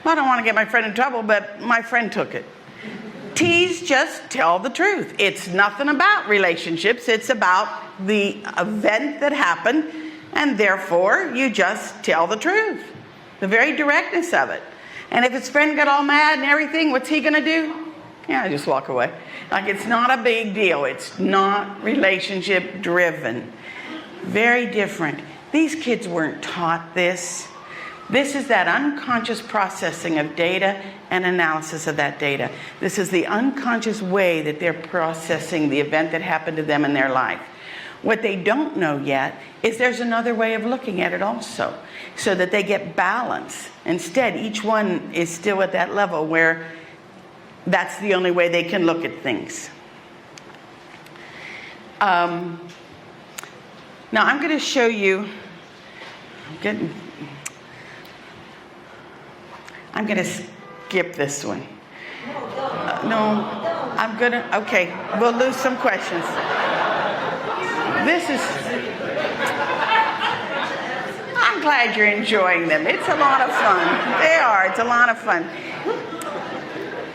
Speaker 2: "I don't want to get my friend in trouble, but my friend took it." T's just tell the truth. It's nothing about relationships. It's about the event that happened, And therefore, you just tell the truth. The very directness of it. And if his friend got all mad and everything, what's he going to do? Yeah, just walk away. Like, it's not a big deal. It's not relationship driven. Very different. These kids weren't taught this. This is that unconscious processing of data and analysis of that data. This is the unconscious way that they're processing the event that happened to them in their life. What they don't know yet is there's another way of looking at it also, so that they get balance. Instead, each one is still at that level where that's the only way they can look at things. Now I'm going to show you, I'm going to skip this one. Okay, we'll lose some questions. I'm glad you're enjoying them. It's a lot of fun. They are, it's a lot of fun.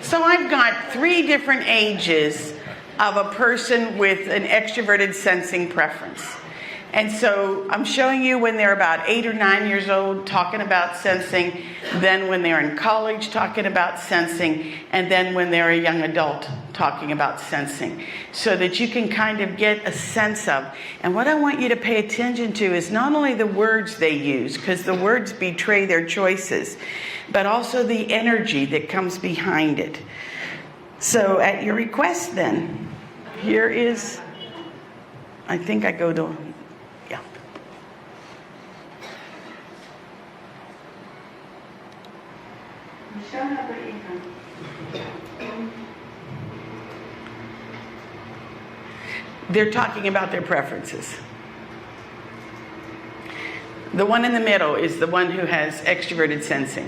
Speaker 2: So I've got 3 different ages of a person with an extroverted sensing preference. And so I'm showing you when they're about 8 or 9 years old talking about sensing, then when they're in college talking about sensing, and then when they're a young adult talking about sensing, so that you can kind of get a sense of. And what I want you to pay attention to is not only the words they use, because the words betray their choices, but also the energy that comes behind it. So at your request then, here is, I think I go to, yeah. Michelle, how about you? They're talking about their preferences. The one in the middle is the one who has extroverted sensing.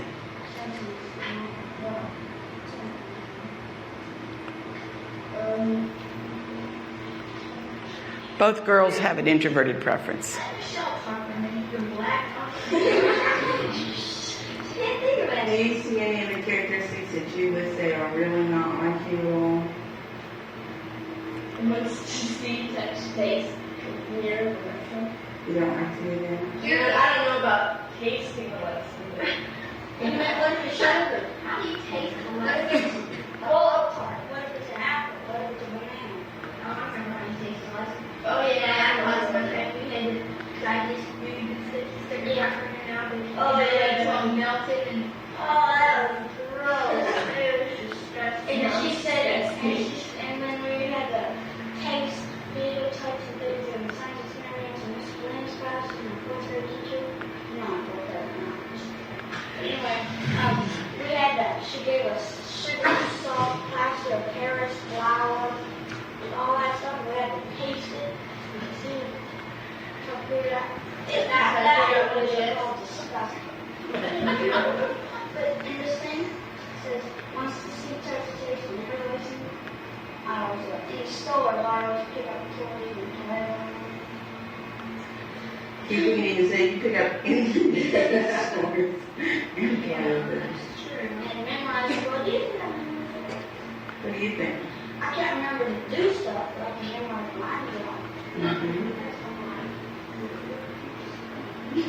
Speaker 2: Both girls have an introverted preference. Do you see any of the characteristics that you would say are really not like you all?
Speaker 5: Looks to see, touch, taste, near,
Speaker 2: You don't like to do that?
Speaker 5: I don't know about tasting the lights. You meant what if it's sugar? How do you taste the lights? Well, what if it's an apple? What if it's a banana? I don't remember how you taste the lights. Oh yeah, I was. We had to try this food and stick it out in an apple. Oh yeah, it's all melted and. Oh, that was gross. It was disgusting. And she said, and then we had the taste video types of things and science experience and Miss Lynn's class and the fourth grade teacher. No, I thought that not. Anyway, we had she gave us sugar, salt, plaster of Paris, flour, and all that stuff. We had to taste it and see how good that was all disgusting. But in this thing, it says, wants to see, touch, taste, and never listen. I was in the store, I always pick up toys and toys.
Speaker 2: You can even say you pick up anything in the stores.
Speaker 5: Sure, and memorize what is it?
Speaker 2: What do you think?
Speaker 5: I can't remember to do stuff, but I can memorize my job.
Speaker 2: Mm-hmm.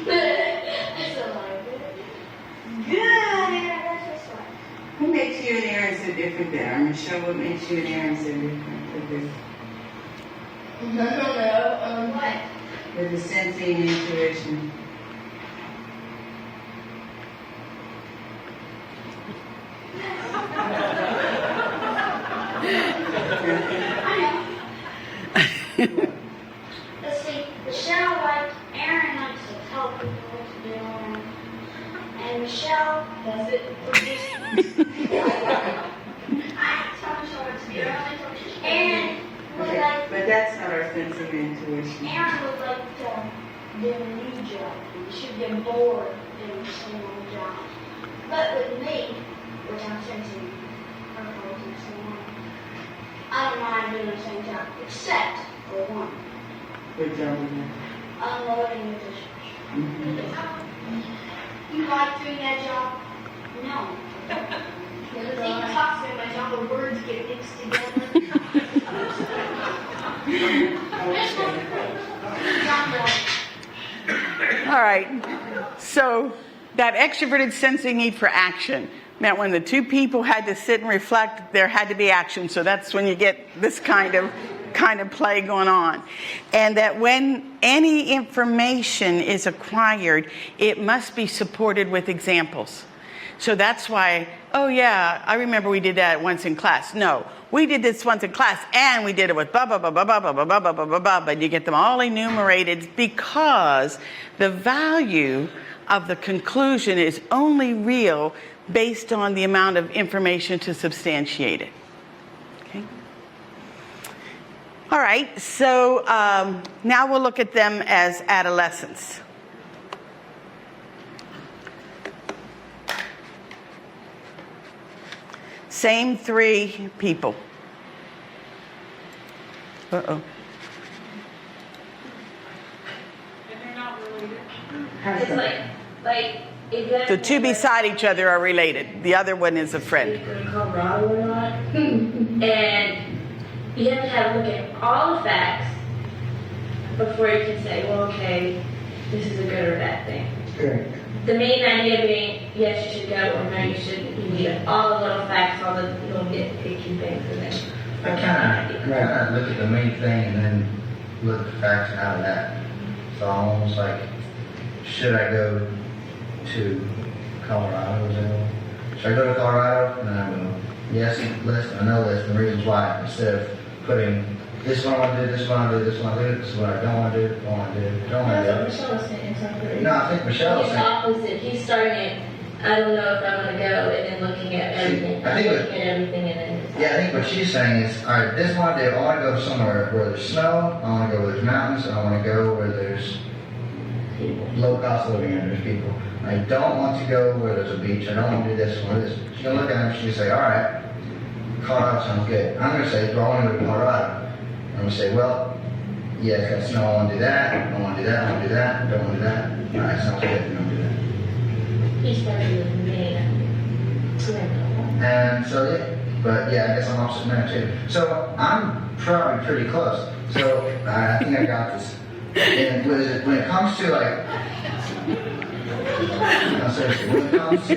Speaker 5: That's a lot of good. Good, that's just like.
Speaker 2: What makes you and Aaron so different there? I'm going to show what makes you and Aaron so different.
Speaker 5: I don't know. What?
Speaker 2: With the sensing and intuition.
Speaker 5: Let's see, Michelle likes, Aaron likes to tell people what to do, and Michelle does it for I tell Michelle what to do. Aaron would like.
Speaker 2: But that's not our sensing and intuition.
Speaker 5: Aaron would like to do a new job. She'd get bored doing the same old job. But with me, which I'm sensing her goals and so on, I don't mind doing the same job, except for one.
Speaker 2: Good job with that.
Speaker 5: Unloading the dishes.
Speaker 2: Mm-hmm.
Speaker 5: You like doing that job? No. Because he talks to my job, the words get mixed together.
Speaker 2: All right. So that extroverted sensing need for action meant when the two people had to sit and reflect, there had to be action. So that's when you get this kind of play going on. And that when any information is acquired, it must be supported with examples. So that's why, oh yeah, I remember we did that once in class. No, we did this once in class and we did it with blah, blah, blah, blah, blah, blah, blah, blah, blah, blah, blah, but you get them all enumerated because the value of the conclusion is only real based on the amount of information to substantiate it. Okay? All right, so now we'll look at them as adolescents. Same three people. Uh-oh.
Speaker 5: And they're not related.
Speaker 3: How's
Speaker 5: It's
Speaker 3: that?
Speaker 5: like
Speaker 2: The two beside each other are related. The other one is a friend.
Speaker 5: in Colorado or not. And you have to have a look at all the facts before you can say, well, okay, this is a good or bad thing.
Speaker 3: Correct.
Speaker 5: The main idea being, yes, you should go, or no, you shouldn't. You need all the little facts, all the little nitpicky things, and then.
Speaker 6: I kind of look at the main thing and then look at the facts out of that. So I'm almost like, should I go to Colorado? Should I go to Colorado? And I go, yes, list, or no list, and the reasons why, instead of putting, this is what I want to do, this is what I want to do, this is what I want to do, this is what I don't want to do, don't want to do, don't want to do.
Speaker 5: Michelle was saying something.
Speaker 6: No, I think Michelle was
Speaker 5: He's
Speaker 6: saying,
Speaker 5: opposite. He's starting it, I don't know if I want to go, and then looking at everything.
Speaker 6: I think
Speaker 5: looking at everything and then decide.
Speaker 6: yeah, I think what she's saying is, all right, this is what I do. I want to go somewhere where there's snow, I want to go where there's mountains, and I want to go where there's low cost of living and there's people. I don't want to go where there's a beach, I don't want to do this or this. She's going to look at him and she'll say, all right, Colorado sounds good. I'm going to say, do I want to go to Colorado? I'm going to say, well, yeah, it's got snow, I want to do that, I want to do that, I want to do that, don't want to do that. All right, sounds good, don't do that.
Speaker 5: He started with me.
Speaker 6: And so, yeah, but yeah, I guess I'm opposite man too. So I'm probably pretty close. So I think I got this. And when it comes to like, no, seriously, when it comes to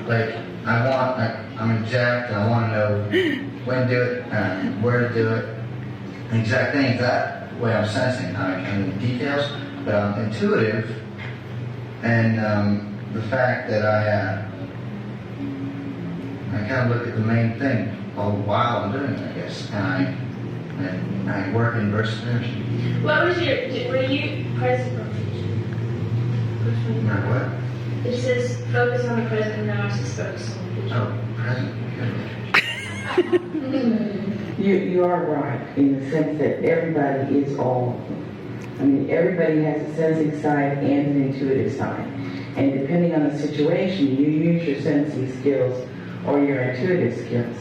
Speaker 6: like, I'm exact and I want to know when to do it and where to do it, and exact things, that way I'm sensing. I mean details, but I'm intuitive, and the fact that I kind of look at the main thing all the while I'm doing it, I guess, and I work in bursts of energy.
Speaker 5: What was were you present or future?
Speaker 6: Remember what?
Speaker 5: It says focus on the present, and now it says focus on the future.
Speaker 6: Oh, present.
Speaker 3: You are right in the sense that everybody is all. I mean, everybody has a sensing side and an intuitive side. And depending on the situation, you use your sensing skills or your intuitive skills.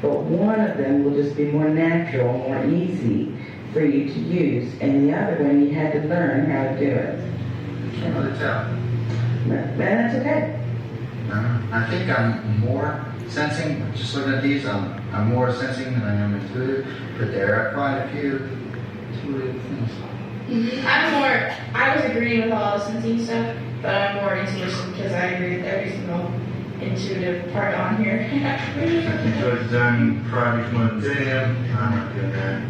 Speaker 3: But one of them will just be more natural, more easy for you to use. And the other one, you had to learn how to do it.
Speaker 6: Can't really tell.
Speaker 3: But that's okay.
Speaker 6: I think I'm more sensing, just looking at these, I'm more sensing than I am intuitive, but there are quite a few intuitive things.
Speaker 7: I was agreeing with all the sensing stuff, but I'm more intuition because I agree with every single intuitive part on here.
Speaker 6: Enjoy designing projects more than doing them. I'm not doing that.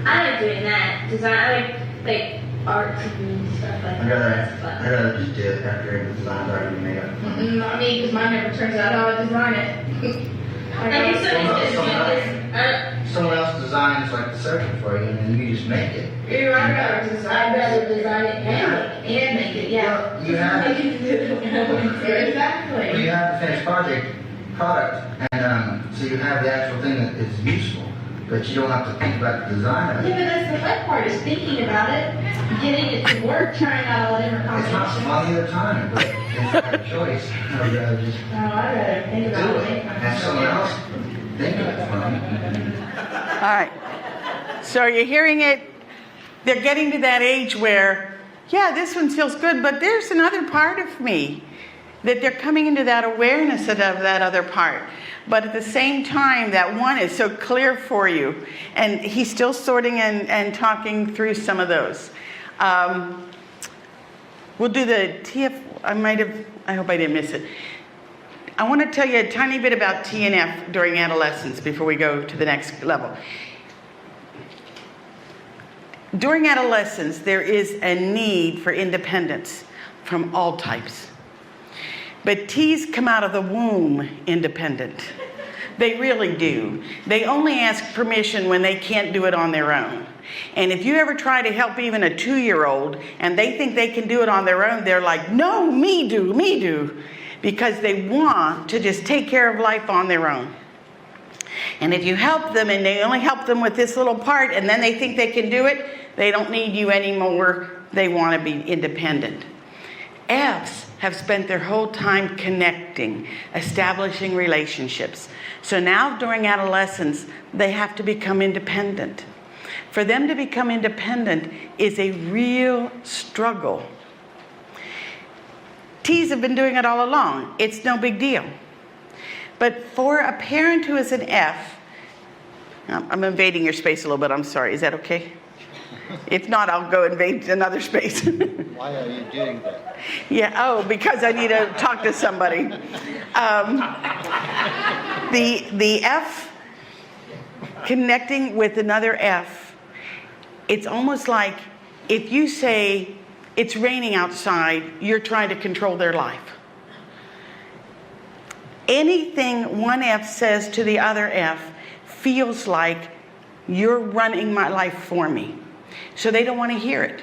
Speaker 5: I like doing that. Design, like art and stuff like that.
Speaker 6: I'd rather just do it after the design's already been made up.
Speaker 7: Not me, because mine never turns out how I design it.
Speaker 5: I think
Speaker 6: Someone else designs like the circuit for you, and then you just make it.
Speaker 7: I'd rather
Speaker 5: design it
Speaker 7: and make it, yeah.
Speaker 6: Well, you have
Speaker 7: Exactly.
Speaker 6: you have the finished product, and so you have the actual thing that is useful, but you don't have to think about the design of
Speaker 7: Yeah,
Speaker 6: it.
Speaker 7: but that's the fun part, is thinking about it, getting it to work, trying out all the different
Speaker 6: It's not
Speaker 7: combinations.
Speaker 6: fun either time, but if I have a choice, I would rather just
Speaker 7: No, I'd rather think
Speaker 6: do
Speaker 7: about
Speaker 6: it,
Speaker 7: it.
Speaker 6: and someone else think of it for me.
Speaker 2: All right. So are you hearing it? They're getting to that age where, yeah, this one feels good, but there's another part of me. That they're coming into that awareness of that other part. But at the same time, that one is so clear for you. And he's still sorting and talking through some of those. We'll do the TF, I hope I didn't miss it. I want to tell you a tiny bit about T and F during adolescence before we go to the next level. During adolescence, there is a need for independence from all types. But T's come out of the womb independent. They really do. They only ask permission when they can't do it on their own. And if you ever try to help even a 2-year-old and they think they can do it on their own, they're like, no, me do. Because they want to just take care of life on their own. And if you help them and they only help them with this little part and then they think they can do it, they don't need you anymore. They want to be independent. F's have spent their whole time connecting, establishing relationships. So now during adolescence, they have to become independent. For them to become independent is a real struggle. T's have been doing it all along. It's no big deal. But for a parent who is an F, I'm invading your space a little bit, I'm sorry, is that okay? If not, I'll go invade another space.
Speaker 8: Why are you doing that?
Speaker 2: Yeah, because I need to talk to somebody. The F connecting with another F, it's almost like if you say it's raining outside, you're trying to control their life. Anything one F says to the other F feels like you're running my life for me. So they don't want to hear it.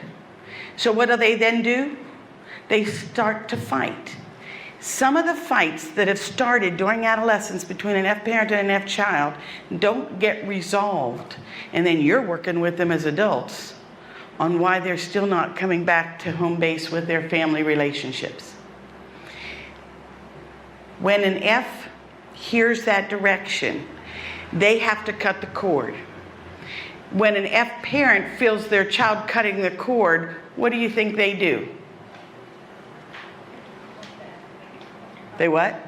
Speaker 2: So what do they then do? They start to fight. Some of the fights that have started during adolescence between an F parent and an F child don't get resolved. And then you're working with them as adults on why they're still not coming back to home base with their family relationships. When an F hears that direction, they have to cut the cord. When an F parent feels their child cutting the cord, what do you think they do? They what?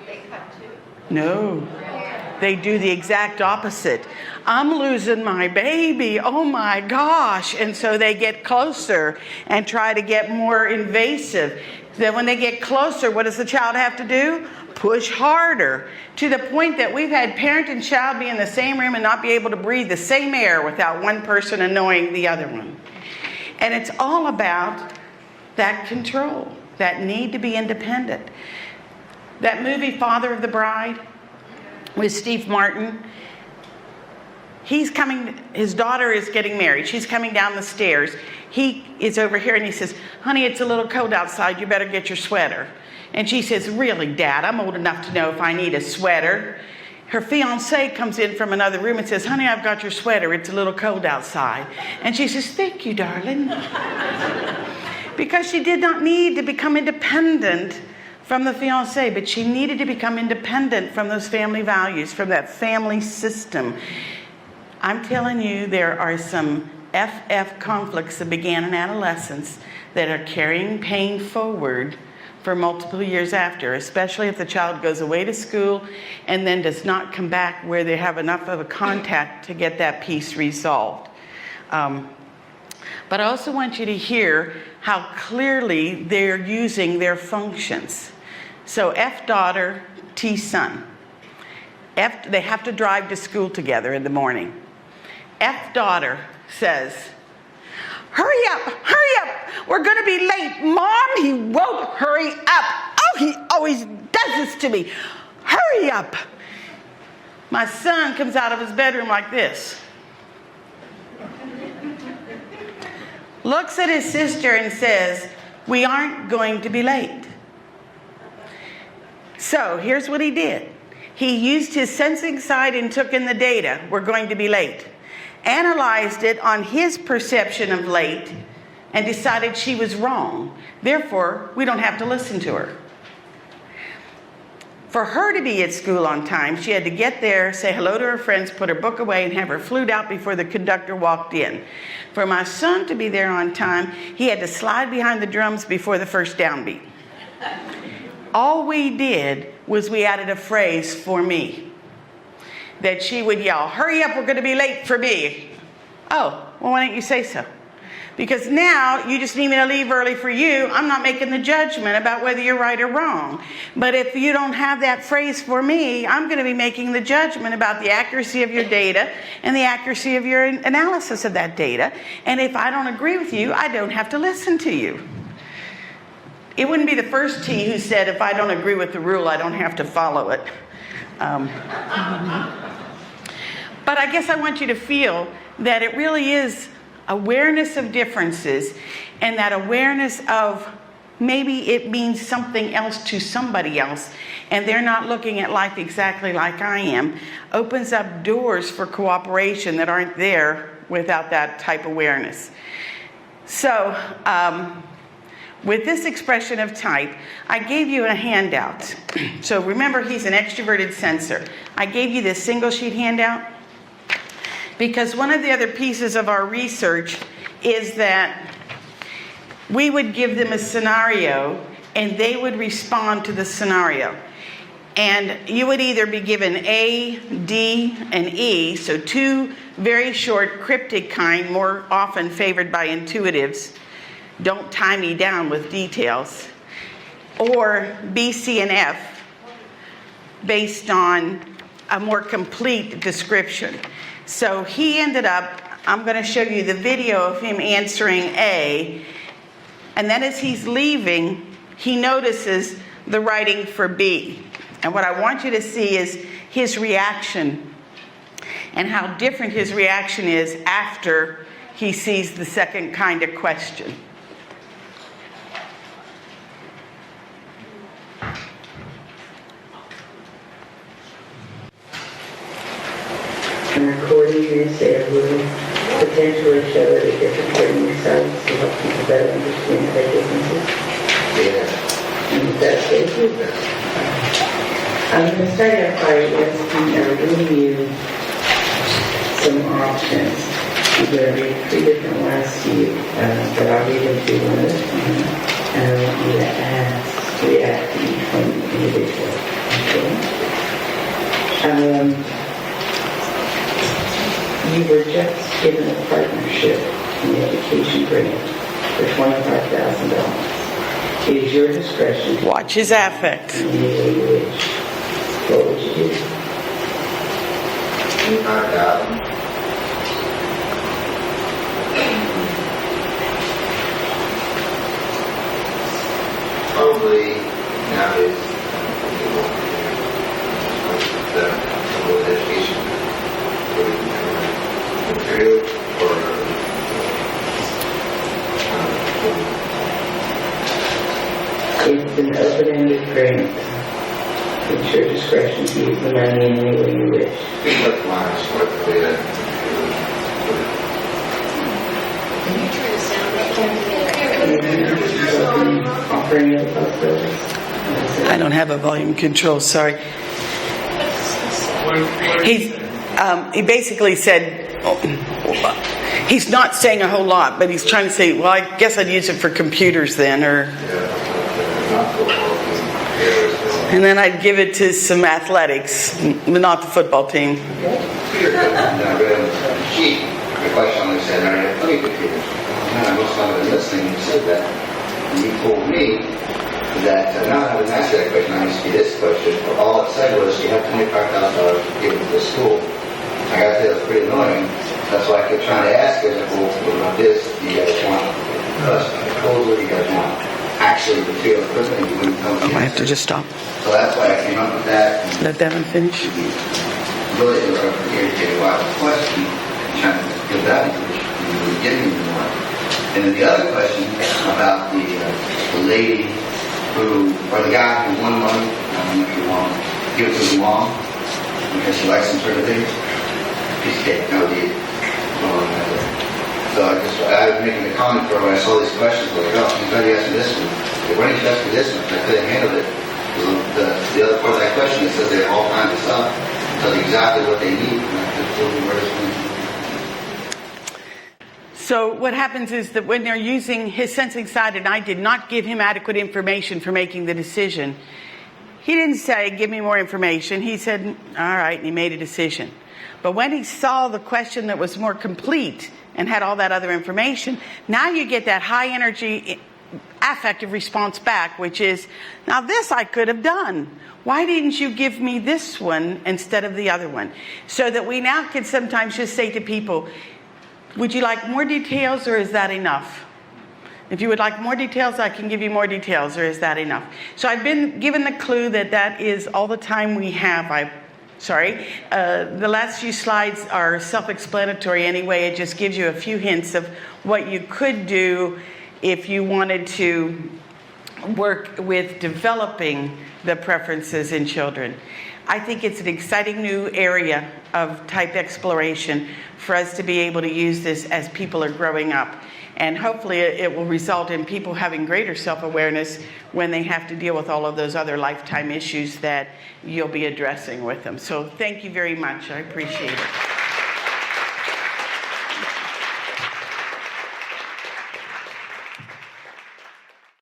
Speaker 1: They cut too.
Speaker 2: No. They do the exact opposite. I'm losing my baby. Oh my gosh. And so they get closer and try to get more invasive. Then when they get closer, what does the child have to do? Push harder, to the point that we've had parent and child be in the same room and not be able to breathe the same air without one person annoying the other one. And it's all about that control, that need to be independent. That movie, Father of the Bride, with Steve Martin, his daughter is getting married. She's coming down the stairs. He is over here and he says, honey, it's a little cold outside. You better get your sweater. And she says, really, Dad, I'm old enough to know if I need a sweater. Her fiancé comes in from another room and says, honey, I've got your sweater. It's a little cold outside. And she says, thank you, darling. Because she did not need to become independent from the fiancé, but she needed to become independent from those family values, from that family system. I'm telling you, there are some FF conflicts that began in adolescence that are carrying pain forward for multiple years after, especially if the child goes away to school and then does not come back where they have enough of a contact to get that piece resolved. But I also want you to hear how clearly they're using their functions. So F daughter, T son. They have to drive to school together in the morning. F daughter says, hurry up, we're going to be late. Mom, he won't hurry up. Oh, he always does this to me. Hurry up. My son comes out of his bedroom like this. Looks at his sister and says, we aren't going to be late. So here's what he did. He used his sensing side and took in the data. We're going to be late. Analyzed it on his perception of late and decided she was wrong. Therefore, we don't have to listen to her. For her to be at school on time, she had to get there, say hello to her friends, put her book away, and have her flute out before the conductor walked in. For my son to be there on time, he had to slide behind the drums before the first downbeat. All we did was we added a phrase for me. That she would yell, hurry up, we're going to be late for me. Oh, well, why didn't you say so? Because now you just need me to leave early for you. I'm not making the judgment about whether you're right or wrong. But if you don't have that phrase for me, I'm going to be making the judgment about the accuracy of your data and the accuracy of your analysis of that data. And if I don't agree with you, I don't have to listen to you. It wouldn't be the first T who said, if I don't agree with the rule, I don't have to follow it. But I guess I want you to feel that it really is awareness of differences, and that awareness of maybe it means something else to somebody else, and they're not looking at life exactly like I am, opens up doors for cooperation that aren't there without that type of awareness. So, with this expression of type, I gave you a handout. So remember, he's an extroverted sensor. I gave you this single sheet handout because one of the other pieces of our research is that we would give them a scenario and they would respond to the scenario. And you would either be given A, D, and E, so two very short cryptic kind, more often favored by intuitives, don't tie me down with details, or B, C, and F, based on a more complete description. So he ended up, I'm going to show you the video of him answering A, and then as he's leaving, he notices the writing for B. And what I want you to see is his reaction and how different his reaction is after he sees the second kind of question.
Speaker 3: And according to this, it will potentially show that a different training sites to help people better understand their differences.
Speaker 6: Yeah.
Speaker 3: And that's what it is. I'm going to start out by giving you some options. I'm going to read 3 different ones to you, but I'll read them to one at a time. And I want you to react to each one individually. Okay? You were just given a partnership in the education grant for $25,000. It is your discretion to
Speaker 2: Watch his affect.
Speaker 3: in any way you wish. What would you do?
Speaker 6: Probably nowadays, the education. Material or
Speaker 3: It's an open-ended grant. It's your discretion to use the money in any way you wish. Offering other possibilities.
Speaker 2: I don't have a volume control, sorry. He basically said, he's not saying a whole lot, but he's trying to say, well, I guess I'd use it for computers then, or... And then I'd give it to some athletics, not the football team.
Speaker 6: The question only said, I have 20 computers. And I must not have been listening when you said that. And you told me that, no, I didn't ask you that question, I asked you this question. All it said was, you have $25,000 given to the school. I got to say, that was pretty annoying. That's why I kept trying to ask you, well, what about this? Do you guys want clothes? What do you guys want? Actually, the material equipment, you wouldn't tell me.
Speaker 2: I have to just stop.
Speaker 6: So that's why I came up with that.
Speaker 2: Let Devin finish.
Speaker 6: Really, irritated by the question, trying to give that information, you were giving me more. And then the other question about the lady who, or the guy who won money, I don't know if you want to give it to his mom, because she likes some sort of things. Piece of cake, no deed. So I was making a comment for her when I saw these questions, like, oh, she's already asked me this one. Why didn't you ask me this one? I couldn't handle it. The other part of that question, it says they have all kinds of stuff, tells you exactly what they need. And I just told you where it's going.
Speaker 2: So what happens is that when they're using his sensing side, and I did not give him adequate information for making the decision, he didn't say, give me more information. He said, all right, and he made a decision. But when he saw the question that was more complete and had all that other information, now you get that high energy affective response back, which is, now this I could have done. Why didn't you give me this one instead of the other one? So that we now can sometimes just say to people, would you like more details, or is that enough? If you would like more details, I can give you more details, or is that enough? So I've been given the clue that that is all the time we have. The last few slides are self-explanatory anyway. It just gives you a few hints of what you could do if you wanted to work with developing the preferences in children. I think it's an exciting new area of type exploration for us to be able to use this as people are growing up. And hopefully it will result in people having greater self-awareness when they have to deal with all of those other lifetime issues that you'll be addressing with them. So thank you very much. I appreciate it.